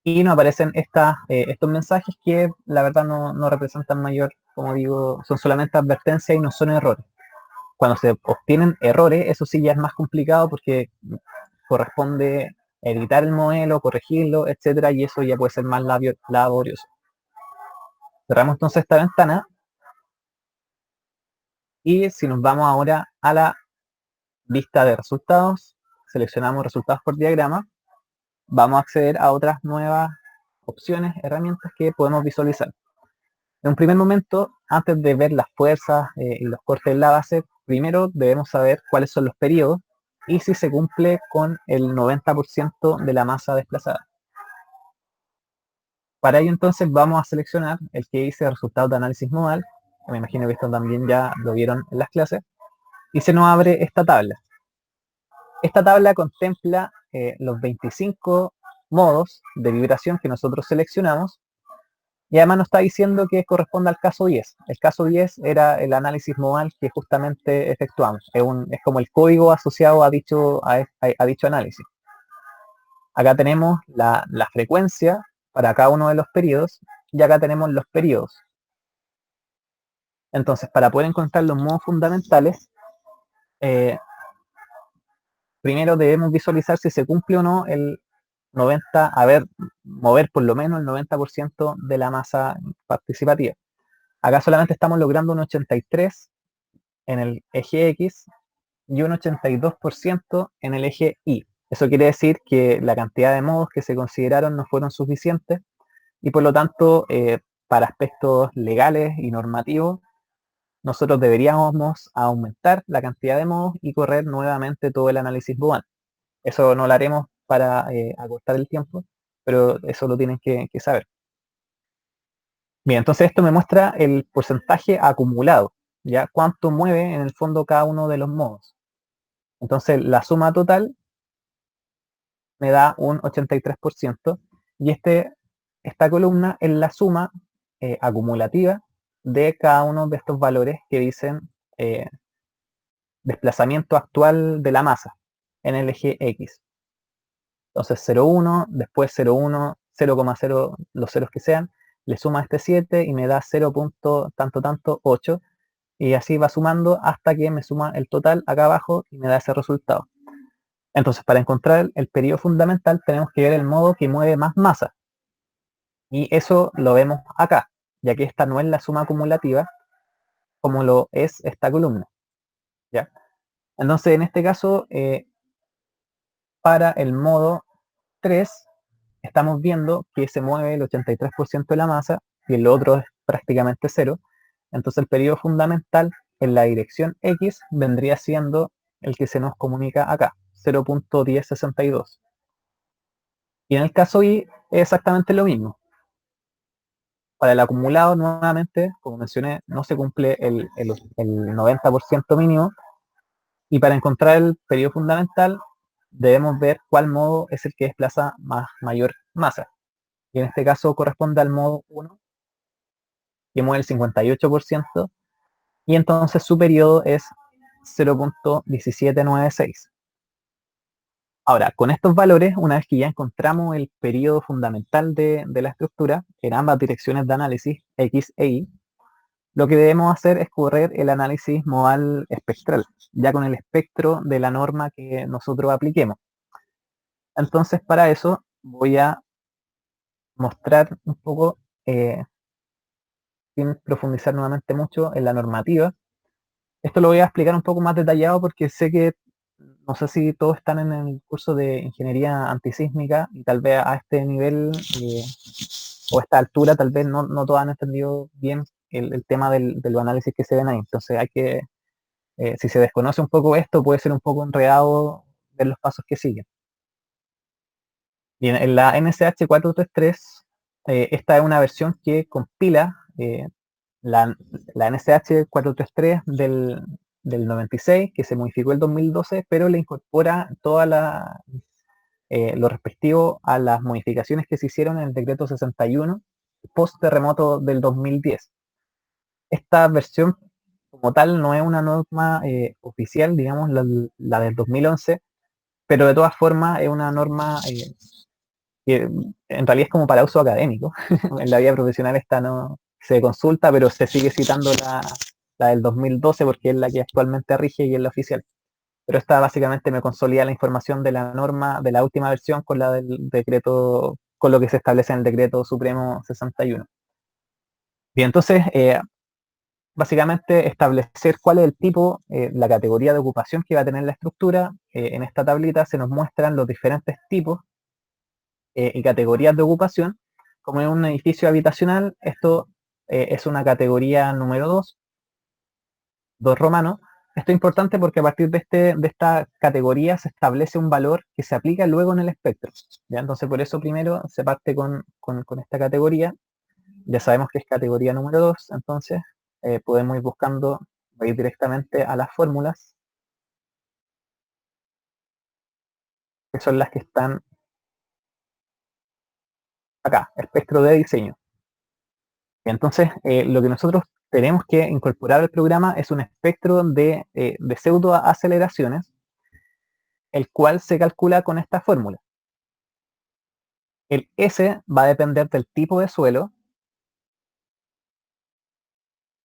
y nos aparecen estos mensajes que la verdad no representan mayor, como digo, son solamente advertencias y no son errores. Cuando se obtienen errores, eso sí ya es más complicado porque corresponde editar el modelo, corregirlo, etcétera, y eso ya puede ser más laborioso. Cerramos entonces esta ventana y si nos vamos ahora a la lista de resultados, seleccionamos resultados por diagrama, vamos a acceder a otras nuevas opciones, herramientas que podemos visualizar. En un primer momento, antes de ver las fuerzas y los cortes en la base, primero debemos saber cuáles son los periodos y si se cumple con el 90% de la masa desplazada. Para ello entonces vamos a seleccionar el que dice resultados de análisis modal, que me imagino que esto también ya lo vieron en las clases, y se nos abre esta tabla. Esta tabla contempla los 25 modos de vibración que nosotros seleccionamos, y además nos está diciendo que corresponde al caso 10. El caso 10 era el análisis modal que justamente efectuamos. Es como el código asociado a dicho análisis. Acá tenemos la frecuencia para cada uno de los periodos, y acá tenemos los periodos. Entonces, para poder encontrar los modos fundamentales, primero debemos visualizar si se cumple o no el 90, mover por lo menos el 90% de la masa participativa. Acá solamente estamos logrando un 83 en el eje X y un 82% en el eje Y. Eso quiere decir que la cantidad de modos que se consideraron no fueron suficientes y por lo tanto para aspectos legales y normativos, nosotros deberíamos aumentar la cantidad de modos y correr nuevamente todo el análisis Boole. Eso no lo haremos para acortar el tiempo, pero eso lo tienen que saber. Bien, entonces esto me muestra el porcentaje acumulado, ¿ya? Cuánto mueve en el fondo cada uno de los modos. Entonces la suma total me da un 83% y esta columna es la suma acumulativa de cada uno de estos valores que dicen desplazamiento actual de la masa en el eje X. Entonces 0,1, después 0,1, 0,0, los ceros que sean, le suma este 7 y me da 0. Tanto, 8, y así va sumando hasta que me suma el total acá abajo y me da ese resultado. Entonces, para encontrar el periodo fundamental tenemos que ver el modo que mueve más masa. Y eso lo vemos acá, ya que esta no es la suma acumulativa como lo es esta columna. ¿Ya? Entonces, en este caso, para el modo 3, estamos viendo que se mueve el 83% de la masa y el otro es prácticamente cero. Entonces, el periodo fundamental en la dirección X vendría siendo el que se nos comunica acá, 0.1062. Y en el caso Y es exactamente lo mismo. Para el acumulado, nuevamente, como mencioné, no se cumple el 90% mínimo. Y para encontrar el periodo fundamental, debemos ver cuál modo es el que desplaza mayor masa. Y en este caso corresponde al modo 1, que mueve el 58%. Y entonces su periodo es 0.1796. Ahora, con estos valores, una vez que ya encontramos el periodo fundamental de la estructura en ambas direcciones de análisis, X e Y, lo que debemos hacer es correr el análisis modal espectral, ya con el espectro de la norma que nosotros apliquemos. Entonces, para eso voy a mostrar un poco, sin profundizar nuevamente mucho en la normativa. Esto lo voy a explicar un poco más detallado porque sé que no sé si todos están en el curso de ingeniería antisísmica y tal vez a este nivel o a esta altura tal vez no todos han entendido bien el tema del análisis que se ven ahí. Entonces hay que, si se desconoce un poco esto, puede ser un poco enredado ver los pasos que siguen. Bien, en la NSH 433, esta es una versión que compila la NSH 433 del 96, que se modificó el 2012, pero le incorpora toda lo respectivo a las modificaciones que se hicieron en el decreto 61 post terremoto del 2010. Esta versión como tal no es una norma oficial, digamos, la del 2011, pero de todas formas es una norma que en realidad es como para uso académico. En la vida profesional esta no se consulta, pero se sigue citando la del 2012 porque es la que actualmente rige y es la oficial. Pero esta básicamente me consolida la información de la norma de la última versión con la del decreto, con lo que se establece en el decreto supremo 61. Bien, entonces, básicamente establecer cuál es el tipo, la categoría de ocupación que va a tener la estructura. En esta tablita se nos muestran los diferentes tipos y categorías de ocupación. Como en un edificio habitacional, esto es una categoría número 2 romano. Esto es importante porque a partir de esta categoría se establece un valor que se aplica luego en el espectro. ¿Ya? Entonces por eso primero se parte con esta categoría. Ya sabemos que es categoría número 2, entonces podemos ir buscando, ir directamente a las fórmulas, que son las que están acá, espectro de diseño. Entonces, lo que nosotros tenemos que incorporar al programa es un espectro de pseudoaceleraciones, el cual se calcula con esta fórmula. El S va a depender del tipo de suelo,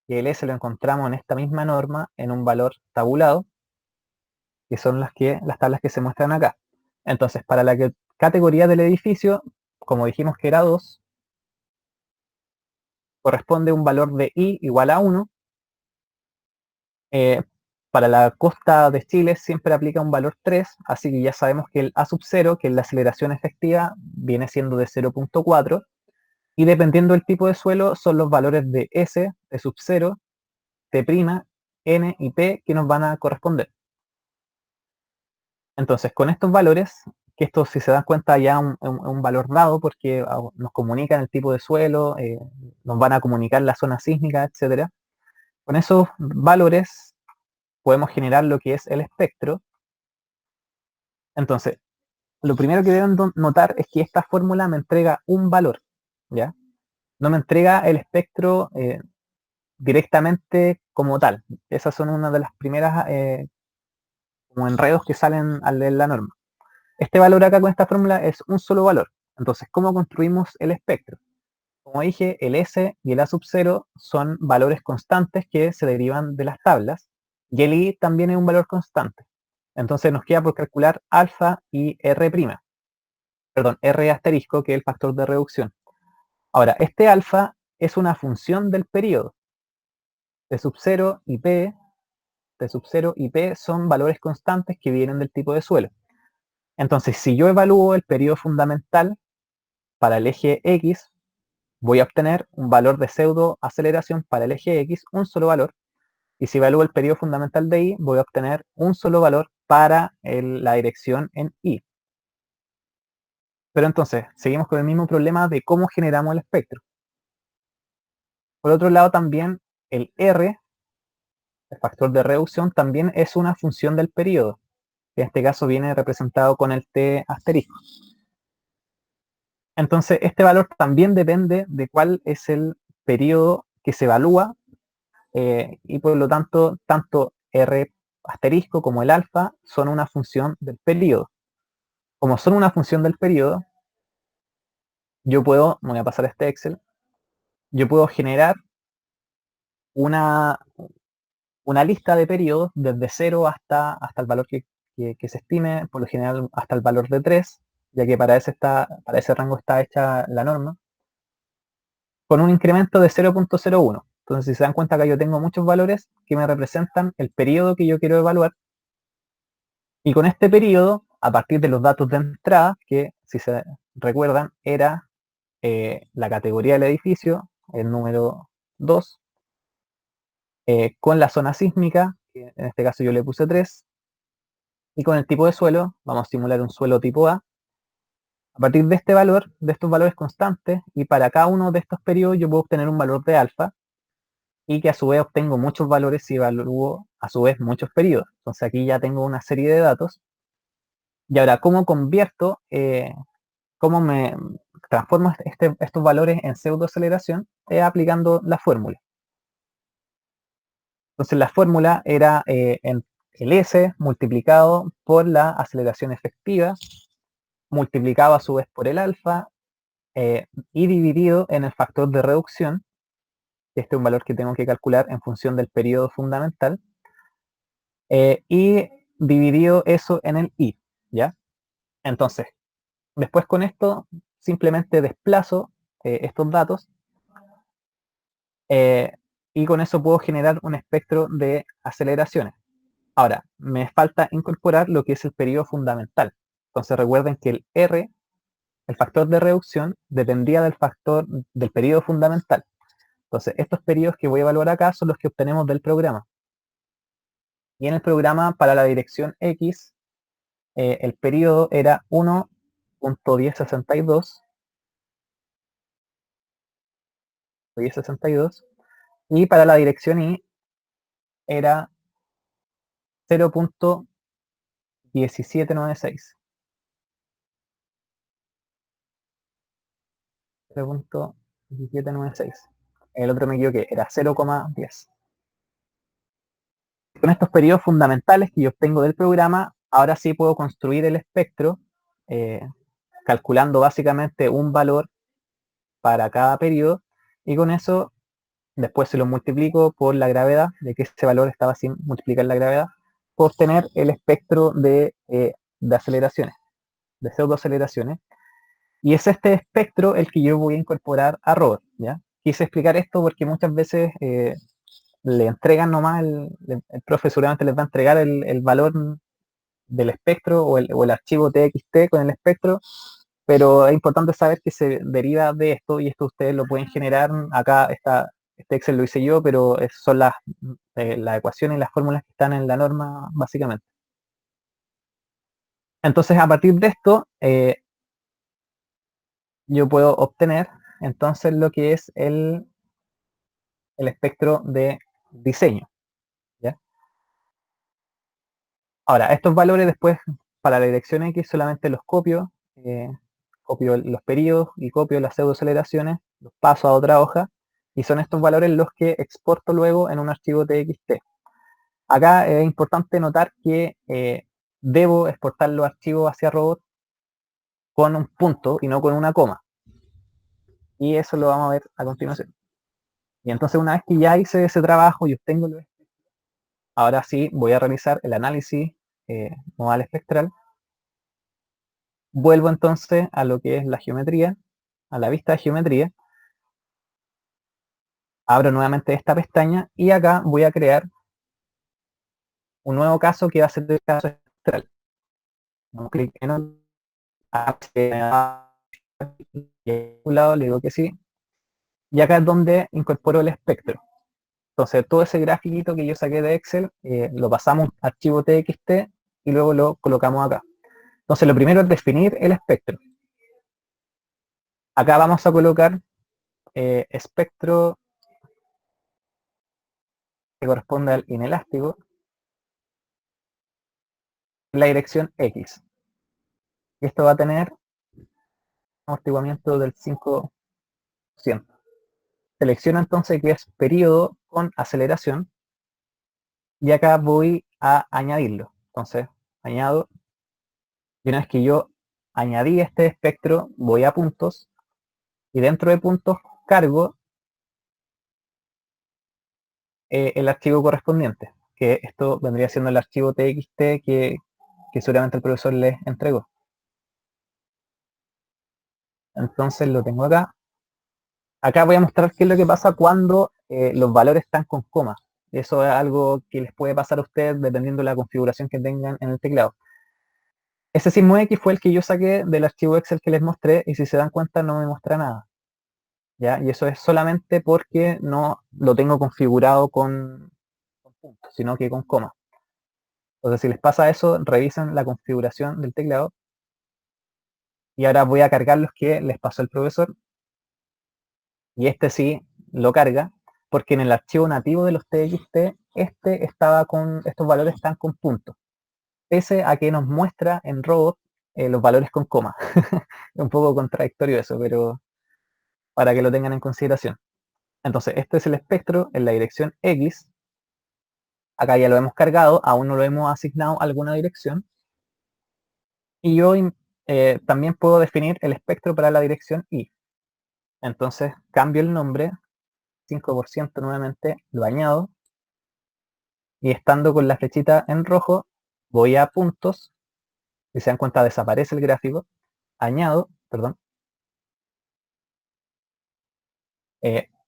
y el S lo encontramos en esta misma norma en un valor tabulado, que son las tablas que se muestran acá. Entonces, para la categoría del edificio, como dijimos que era 2, corresponde un valor de I igual a 1. Para la costa de Chile siempre aplica un valor 3, así que ya sabemos que el A sub 0, que es la aceleración efectiva, viene siendo de 0.4. Y dependiendo del tipo de suelo, son los valores de S, T sub 0, T', N y P que nos van a corresponder. Entonces, con estos valores, que esto si se dan cuenta ya es un valor dado porque nos comunican el tipo de suelo, nos van a comunicar la zona sísmica, etcétera. Con esos valores podemos generar lo que es el espectro. Entonces, lo primero que deben notar es que esta fórmula me entrega un valor, ¿ya? No me entrega el espectro directamente como tal. Esas son una de las primeras como enredos que salen al leer la norma. Este valor acá con esta fórmula es un solo valor. Entonces, ¿cómo construimos el espectro? Como dije, el S y el A sub 0 son valores constantes que se derivan de las tablas, y el I también es un valor constante. Entonces nos queda por calcular alfa y R', perdón, R asterisco, que es el factor de reducción. Ahora, este alfa es una función del periodo. T sub 0 y P, T sub 0 y P son valores constantes que vienen del tipo de suelo. Entonces, si yo evalúo el periodo fundamental para el eje X, voy a obtener un valor de pseudo aceleración para el eje X, un solo valor, y si evalúo el periodo fundamental de Y, voy a obtener un solo valor para la dirección en Y. Pero entonces, seguimos con el mismo problema de cómo generamos el espectro. Por otro lado, también el R, el factor de reducción, también es una función del periodo, que en este caso viene representado con el T asterisco. Entonces, este valor también depende de cuál es el periodo que se evalúa, y por lo tanto, tanto R asterisco como el alfa son una función del periodo. Como son una función del periodo, yo puedo, voy a pasar a este Excel, yo puedo generar una lista de periodos desde 0 hasta el valor que se estime, por lo general hasta el valor de 3, ya que para ese rango está hecha la norma, con un incremento de 0.01. Entonces, si se dan cuenta, acá yo tengo muchos valores que me representan el periodo que yo quiero evaluar, y con este periodo, a partir de los datos de entrada, que si se recuerdan era la categoría del edificio, el número 2, con la zona sísmica, que en este caso yo le puse 3, y con el tipo de suelo, vamos a simular un suelo tipo A. A partir de este valor, de estos valores constantes, y para cada uno de estos periodos yo puedo obtener un valor de alfa, y que a su vez obtengo muchos valores si evalúo a su vez muchos periodos. Entonces aquí ya tengo una serie de datos. Y ahora, ¿cómo convierto, cómo me transformo estos valores en pseudoaceleración? Aplicando la fórmula. Entonces la fórmula era el S multiplicado por la aceleración efectiva, multiplicado a su vez por el alfa, y dividido en el factor de reducción, que este es un valor que tengo que calcular en función del periodo fundamental, y dividido eso en el I, ¿ya? Entonces, después con esto simplemente desplazo estos datos, eh, y con eso puedo generar un espectro de aceleraciones. Ahora, me falta incorporar lo que es el periodo fundamental. Entonces recuerden que el R, el factor de reducción, dependía del factor del periodo fundamental. Entonces, estos periodos que voy a evaluar acá son los que obtenemos del programa. Y en el programa, para la dirección X, el periodo era 1.1062, y para la dirección Y era 0.1796. 0.1796. El otro me equivoqué, era 0,10. Con estos periodos fundamentales que yo obtengo del programa, ahora sí puedo construir el espectro, eh, calculando básicamente un valor para cada periodo, y con eso después se lo multiplico por la gravedad, de que ese valor estaba sin multiplicar la gravedad, por obtener el espectro de aceleraciones, de pseudoaceleraciones. Y es este espectro el que yo voy a incorporar a Robot, ¿ya? Quise explicar esto porque muchas veces le entregan nomás, el profe seguramente les va a entregar el valor del espectro o el archivo TXT con el espectro, pero es importante saber que se deriva de esto y esto ustedes lo pueden generar. Acá este Excel lo hice yo, pero son las ecuaciones y las fórmulas que están en la norma básicamente. Entonces a partir de esto yo puedo obtener entonces lo que es el espectro de diseño. ¿Ya? Ahora, estos valores después para la dirección X solamente los copio, copio los periodos y copio las pseudoaceleraciones, los paso a otra hoja y son estos valores los que exporto luego en un archivo TXT. Acá es importante notar que debo exportar los archivos hacia robot con un punto y no con una coma. Y eso lo vamos a ver a continuación. Y entonces una vez que ya hice ese trabajo y obtengo lo ahora sí voy a realizar el análisis modal espectral. Vuelvo entonces a lo que es la geometría, a la vista de geometría. Abro nuevamente esta pestaña y acá voy a crear un nuevo caso que va a ser el caso espectral. Damos clic en un lado, le digo que sí. Y acá es donde incorporo el espectro. Entonces todo ese grafiquito que yo saqué de Excel lo pasamos a archivo TXT y luego lo colocamos acá. Entonces lo primero es definir el espectro. Acá vamos a colocar espectro que corresponde al inelástico en la dirección X. Y esto va a tener un amortiguamiento del 5%. Selecciono entonces que es periodo con aceleración y acá voy a añadirlo. Entonces añado y una vez que yo añadí este espectro voy a puntos y dentro de puntos cargo el archivo correspondiente, que esto vendría siendo el archivo TXT que seguramente el profesor les entregó. Entonces lo tengo acá. Acá voy a mostrar qué es lo que pasa cuando los valores están con coma. Eso es algo que les puede pasar a ustedes dependiendo de la configuración que tengan en el teclado. Ese sigmo X fue el que yo saqué del archivo Excel que les mostré y si se dan cuenta no me muestra nada. ¿Ya? Y eso es solamente porque no lo tengo configurado con puntos, sino que con coma. Entonces si les pasa eso, revisen la configuración del teclado. Y ahora voy a cargar los que les pasó el profesor. Y este sí lo carga, porque en el archivo nativo de los TXT, estos valores están con puntos. Pese a que nos muestra en robot los valores con coma. Es un poco contradictorio eso, pero para que lo tengan en consideración. Entonces, este es el espectro en la dirección X. Acá ya lo hemos cargado, aún no lo hemos asignado a alguna dirección. Y yo también puedo definir el espectro para la dirección Y. Entonces, cambio el nombre, 5% nuevamente, lo añado. Y estando con la flechita en rojo, voy a puntos. Si se dan cuenta, desaparece el gráfico. Añado, perdón,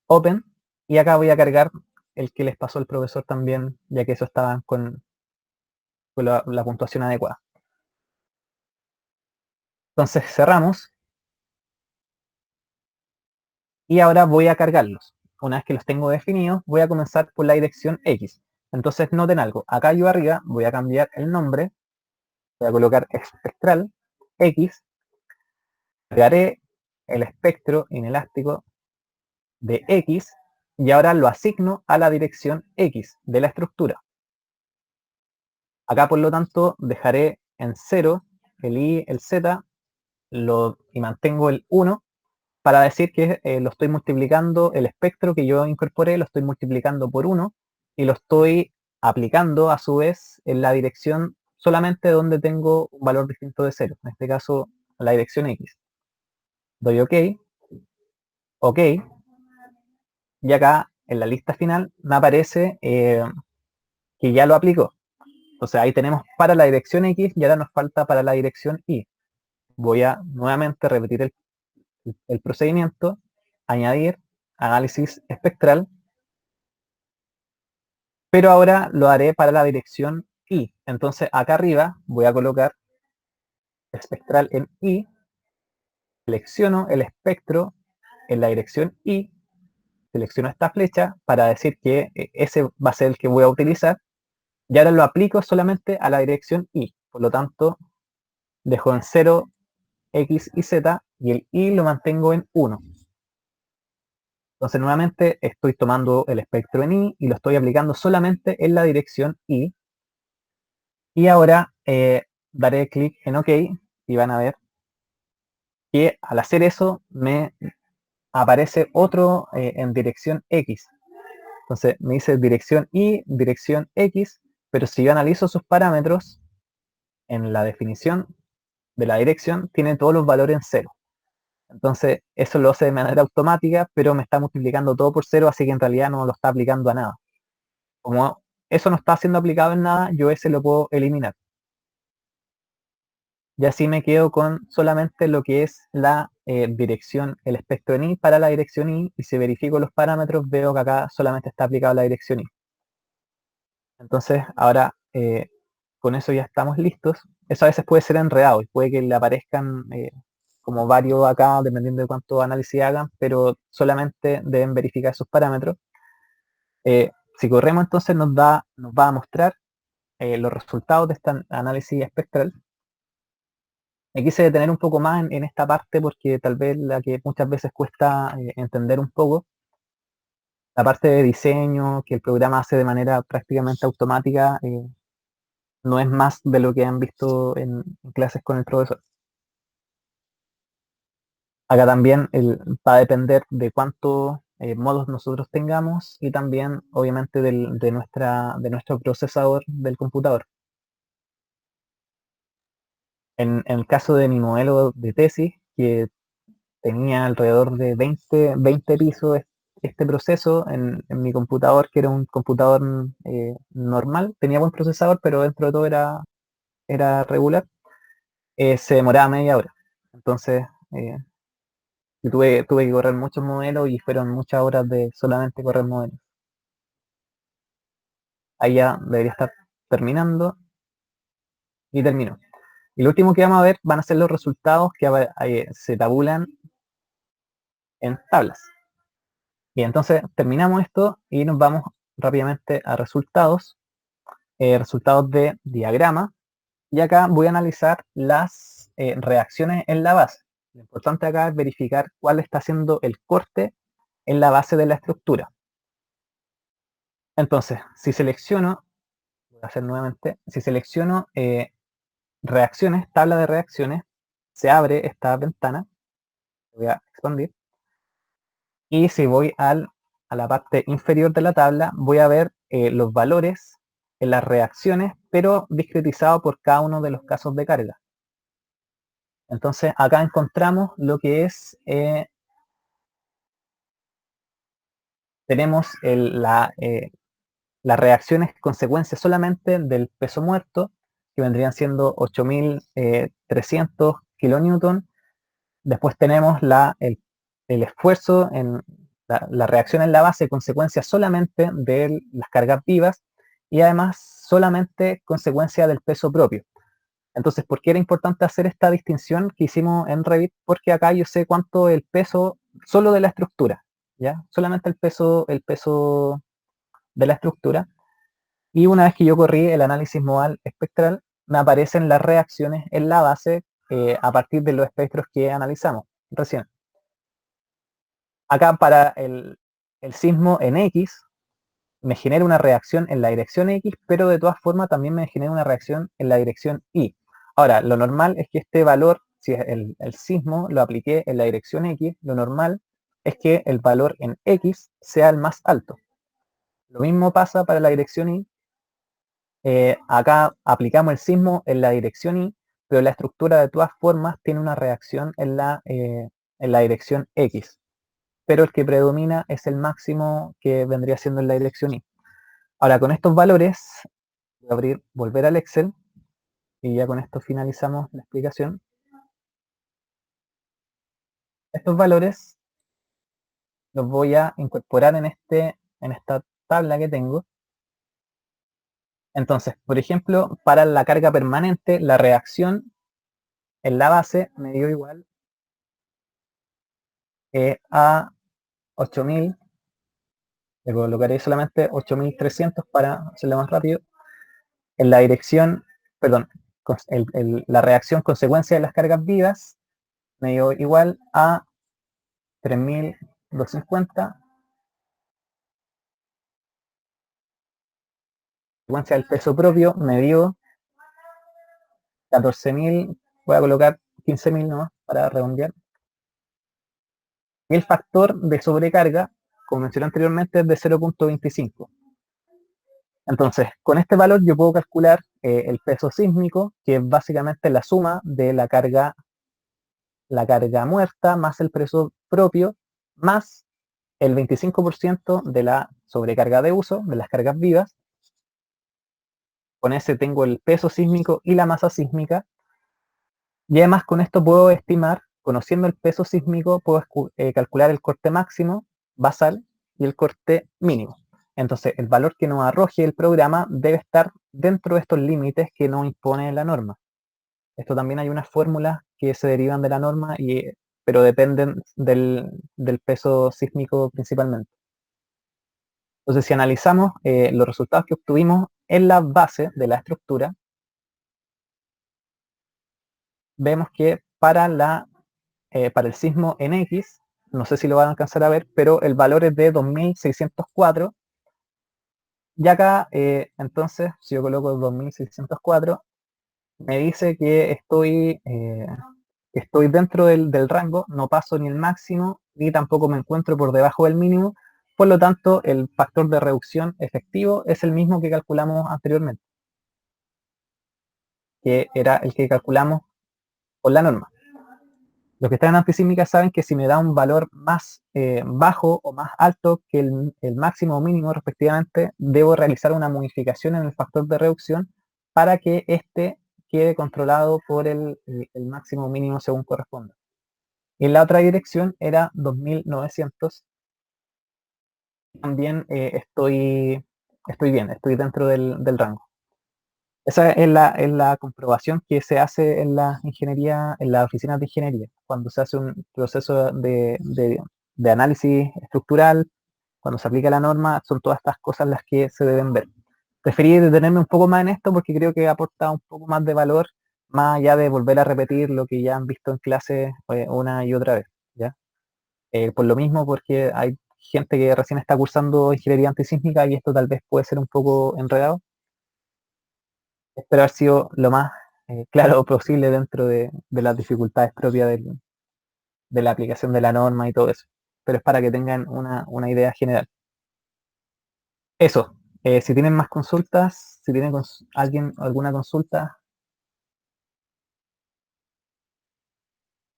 Open. Y acá voy a cargar el que les pasó el profesor también, ya que eso estaba con la puntuación adecuada. Entonces cerramos y ahora voy a cargarlos. Una vez que los tengo definidos, voy a comenzar por la dirección X. Entonces noten algo, acá yo arriba voy a cambiar el nombre, voy a colocar espectral X, cargaré el espectro inelástico de X y ahora lo asigno a la dirección X de la estructura. Acá por lo tanto dejaré en 0 el Y, el Z y mantengo el 1 para decir que lo estoy multiplicando, el espectro que yo incorporé lo estoy multiplicando por 1 y lo estoy aplicando a su vez en la dirección solamente donde tengo un valor distinto de 0, en este caso la dirección X. Doy OK, OK, y acá en la lista final me aparece que ya lo aplicó. Entonces ahí tenemos para la dirección X y ahora nos falta para la dirección Y. Voy a nuevamente repetir el procedimiento, añadir análisis espectral, pero ahora lo haré para la dirección Y. Entonces acá arriba voy a colocar espectral en Y selecciono el espectro en la dirección Y, selecciono esta flecha para decir que ese va a ser el que voy a utilizar, y ahora lo aplico solamente a la dirección Y. Por lo tanto, dejo en 0, X y Z, y el Y lo mantengo en 1. Entonces, nuevamente estoy tomando el espectro en Y y lo estoy aplicando solamente en la dirección Y. Y ahora daré clic en OK y van a ver que al hacer eso me aparece otro en dirección X. Entonces me dice dirección Y, dirección X, pero si yo analizo sus parámetros, en la definición de la dirección tiene todos los valores en cero. Entonces eso lo hace de manera automática, pero me está multiplicando todo por cero, así que en realidad no lo está aplicando a nada. Como eso no está siendo aplicado en nada, yo ese lo puedo eliminar. Y así me quedo con solamente lo que es la dirección, el espectro en Y para la dirección Y, y si verifico los parámetros veo que acá solamente está aplicado la dirección Y. Entonces ahora con eso ya estamos listos. Eso a veces puede ser enredado y puede que le aparezcan como varios acá dependiendo de cuánto análisis hagan, pero solamente deben verificar sus parámetros. Si corremos entonces nos va a mostrar los resultados de este análisis espectral. Me quise detener un poco más en esta parte porque tal vez la que muchas veces cuesta entender un poco, la parte de diseño que el programa hace de manera prácticamente automática, no es más de lo que han visto en clases con el profesor. Acá también va a depender de cuántos modos nosotros tengamos y también obviamente de nuestro procesador del computador. En el caso de mi modelo de tesis, que tenía alrededor de 20 pisos este proceso en mi computador, que era un computador normal, tenía buen procesador, pero dentro de todo era regular, se demoraba media hora. Entonces, tuve que correr muchos modelos y fueron muchas horas de solamente correr modelos. Ahí ya debería estar terminando y terminó. Y lo último que vamos a ver van a ser los resultados que se tabulan en tablas. Y entonces terminamos esto y nos vamos rápidamente a resultados, resultados de diagrama. Y acá voy a analizar las reacciones en la base. Lo importante acá es verificar cuál está haciendo el corte en la base de la estructura. Entonces, si selecciono, voy a hacer nuevamente, si selecciono reacciones, tabla de reacciones, se abre esta ventana, voy a expandir, y si voy a la parte inferior de la tabla, voy a ver los valores en las reacciones, pero discretizado por cada uno de los casos de carga. Entonces acá encontramos lo que es, tenemos las reacciones consecuencias solamente del peso muerto, que vendrían siendo 8.300 kilonewton. Después tenemos el esfuerzo en la reacción en la base, consecuencia solamente de las cargas vivas y además solamente consecuencia del peso propio. Entonces, ¿por qué era importante hacer esta distinción que hicimos en Revit? Porque acá yo sé cuánto el peso solo de la estructura, ¿ya? Solamente el peso de la estructura. Y una vez que yo corrí el análisis modal espectral, me aparecen las reacciones en la base a partir de los espectros que analizamos recién. Acá para el sismo en X, me genera una reacción en la dirección X, pero de todas formas también me genera una reacción en la dirección Y. Ahora, lo normal es que este valor, si el sismo lo apliqué en la dirección X, lo normal es que el valor en X sea el más alto. Lo mismo pasa para la dirección Y. Acá aplicamos el sismo en la dirección Y, pero la estructura de todas formas tiene una reacción en la dirección X. Pero el que predomina es el máximo que vendría siendo en la dirección Y. Ahora, con estos valores, voy a volver al Excel, y ya con esto finalizamos la explicación. Estos valores los voy a incorporar en esta tabla que tengo. Entonces, por ejemplo, para la carga permanente, la reacción en la base me dio igual a 8000, le colocaré solamente 8300 para hacerlo más rápido, en la dirección, perdón, la reacción consecuencia de las cargas vivas me dio igual a 3250, consecuencia del peso propio me dio 14.000, voy a colocar 15.000 nomás para redondear. Y el factor de sobrecarga, como mencioné anteriormente, es de 0.25. Entonces, con este valor yo puedo calcular el peso sísmico, que es básicamente la suma de la carga muerta más el peso propio, más el 25% de la sobrecarga de uso, de las cargas vivas. Con ese tengo el peso sísmico y la masa sísmica. Y además con esto puedo estimar, conociendo el peso sísmico, puedo calcular el corte máximo, basal, y el corte mínimo. Entonces, el valor que nos arroje el programa debe estar dentro de estos límites que nos impone la norma. Esto también hay unas fórmulas que se derivan de la norma, pero dependen del peso sísmico principalmente. Entonces, si analizamos los resultados que obtuvimos en la base de la estructura, vemos que para el sismo en X, no sé si lo van a alcanzar a ver, pero el valor es de 2604. Y acá, entonces, si yo coloco 2604, me dice que estoy dentro del rango, no paso ni el máximo, ni tampoco me encuentro por debajo del mínimo. Por lo tanto, el factor de reducción efectivo es el mismo que calculamos anteriormente, que era el que calculamos con la norma. Los que están en antisísmica saben que si me da un valor más bajo o más alto que el máximo o mínimo respectivamente, debo realizar una modificación en el factor de reducción para que éste quede controlado por el máximo o mínimo según corresponda. Y en la otra dirección era 2900. También estoy bien, estoy dentro del rango. Esa es la comprobación que se hace en la ingeniería, en las oficinas de ingeniería, cuando se hace un proceso de análisis estructural, cuando se aplica la norma, son todas estas cosas las que se deben ver. Preferí detenerme un poco más en esto porque creo que aporta un poco más de valor, más allá de volver a repetir lo que ya han visto en clase una y otra vez, ¿ya? Por lo mismo, porque hay gente que recién está cursando ingeniería antisísmica y esto tal vez puede ser un poco enredado. Espero haber sido lo más claro posible dentro de las dificultades propias de la aplicación de la norma y todo eso. Pero es para que tengan una idea general. Eso, si tienen más consultas, si tiene alguien alguna consulta,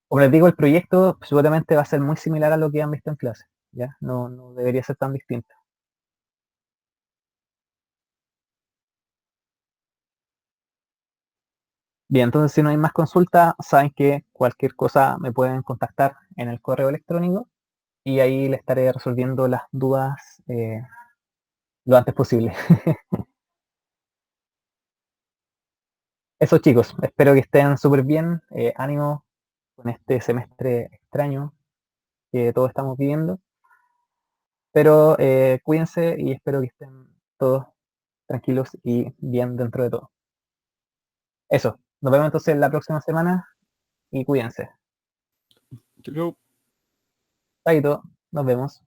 como les digo, el proyecto seguramente va a ser muy similar a lo que han visto en clase, ¿ya? No debería ser tan distinto. Bien, entonces si no hay más consultas, saben que cualquier cosa me pueden contactar en el correo electrónico y ahí les estaré resolviendo las dudas lo antes posible. Eso chicos, espero que estén súper bien, ánimo con este semestre extraño que todos estamos viviendo, pero cuídense y espero que estén todos tranquilos y bien dentro de todo. Eso, nos vemos entonces la próxima semana y cuídense. Chau, chau. Chaito, nos vemos.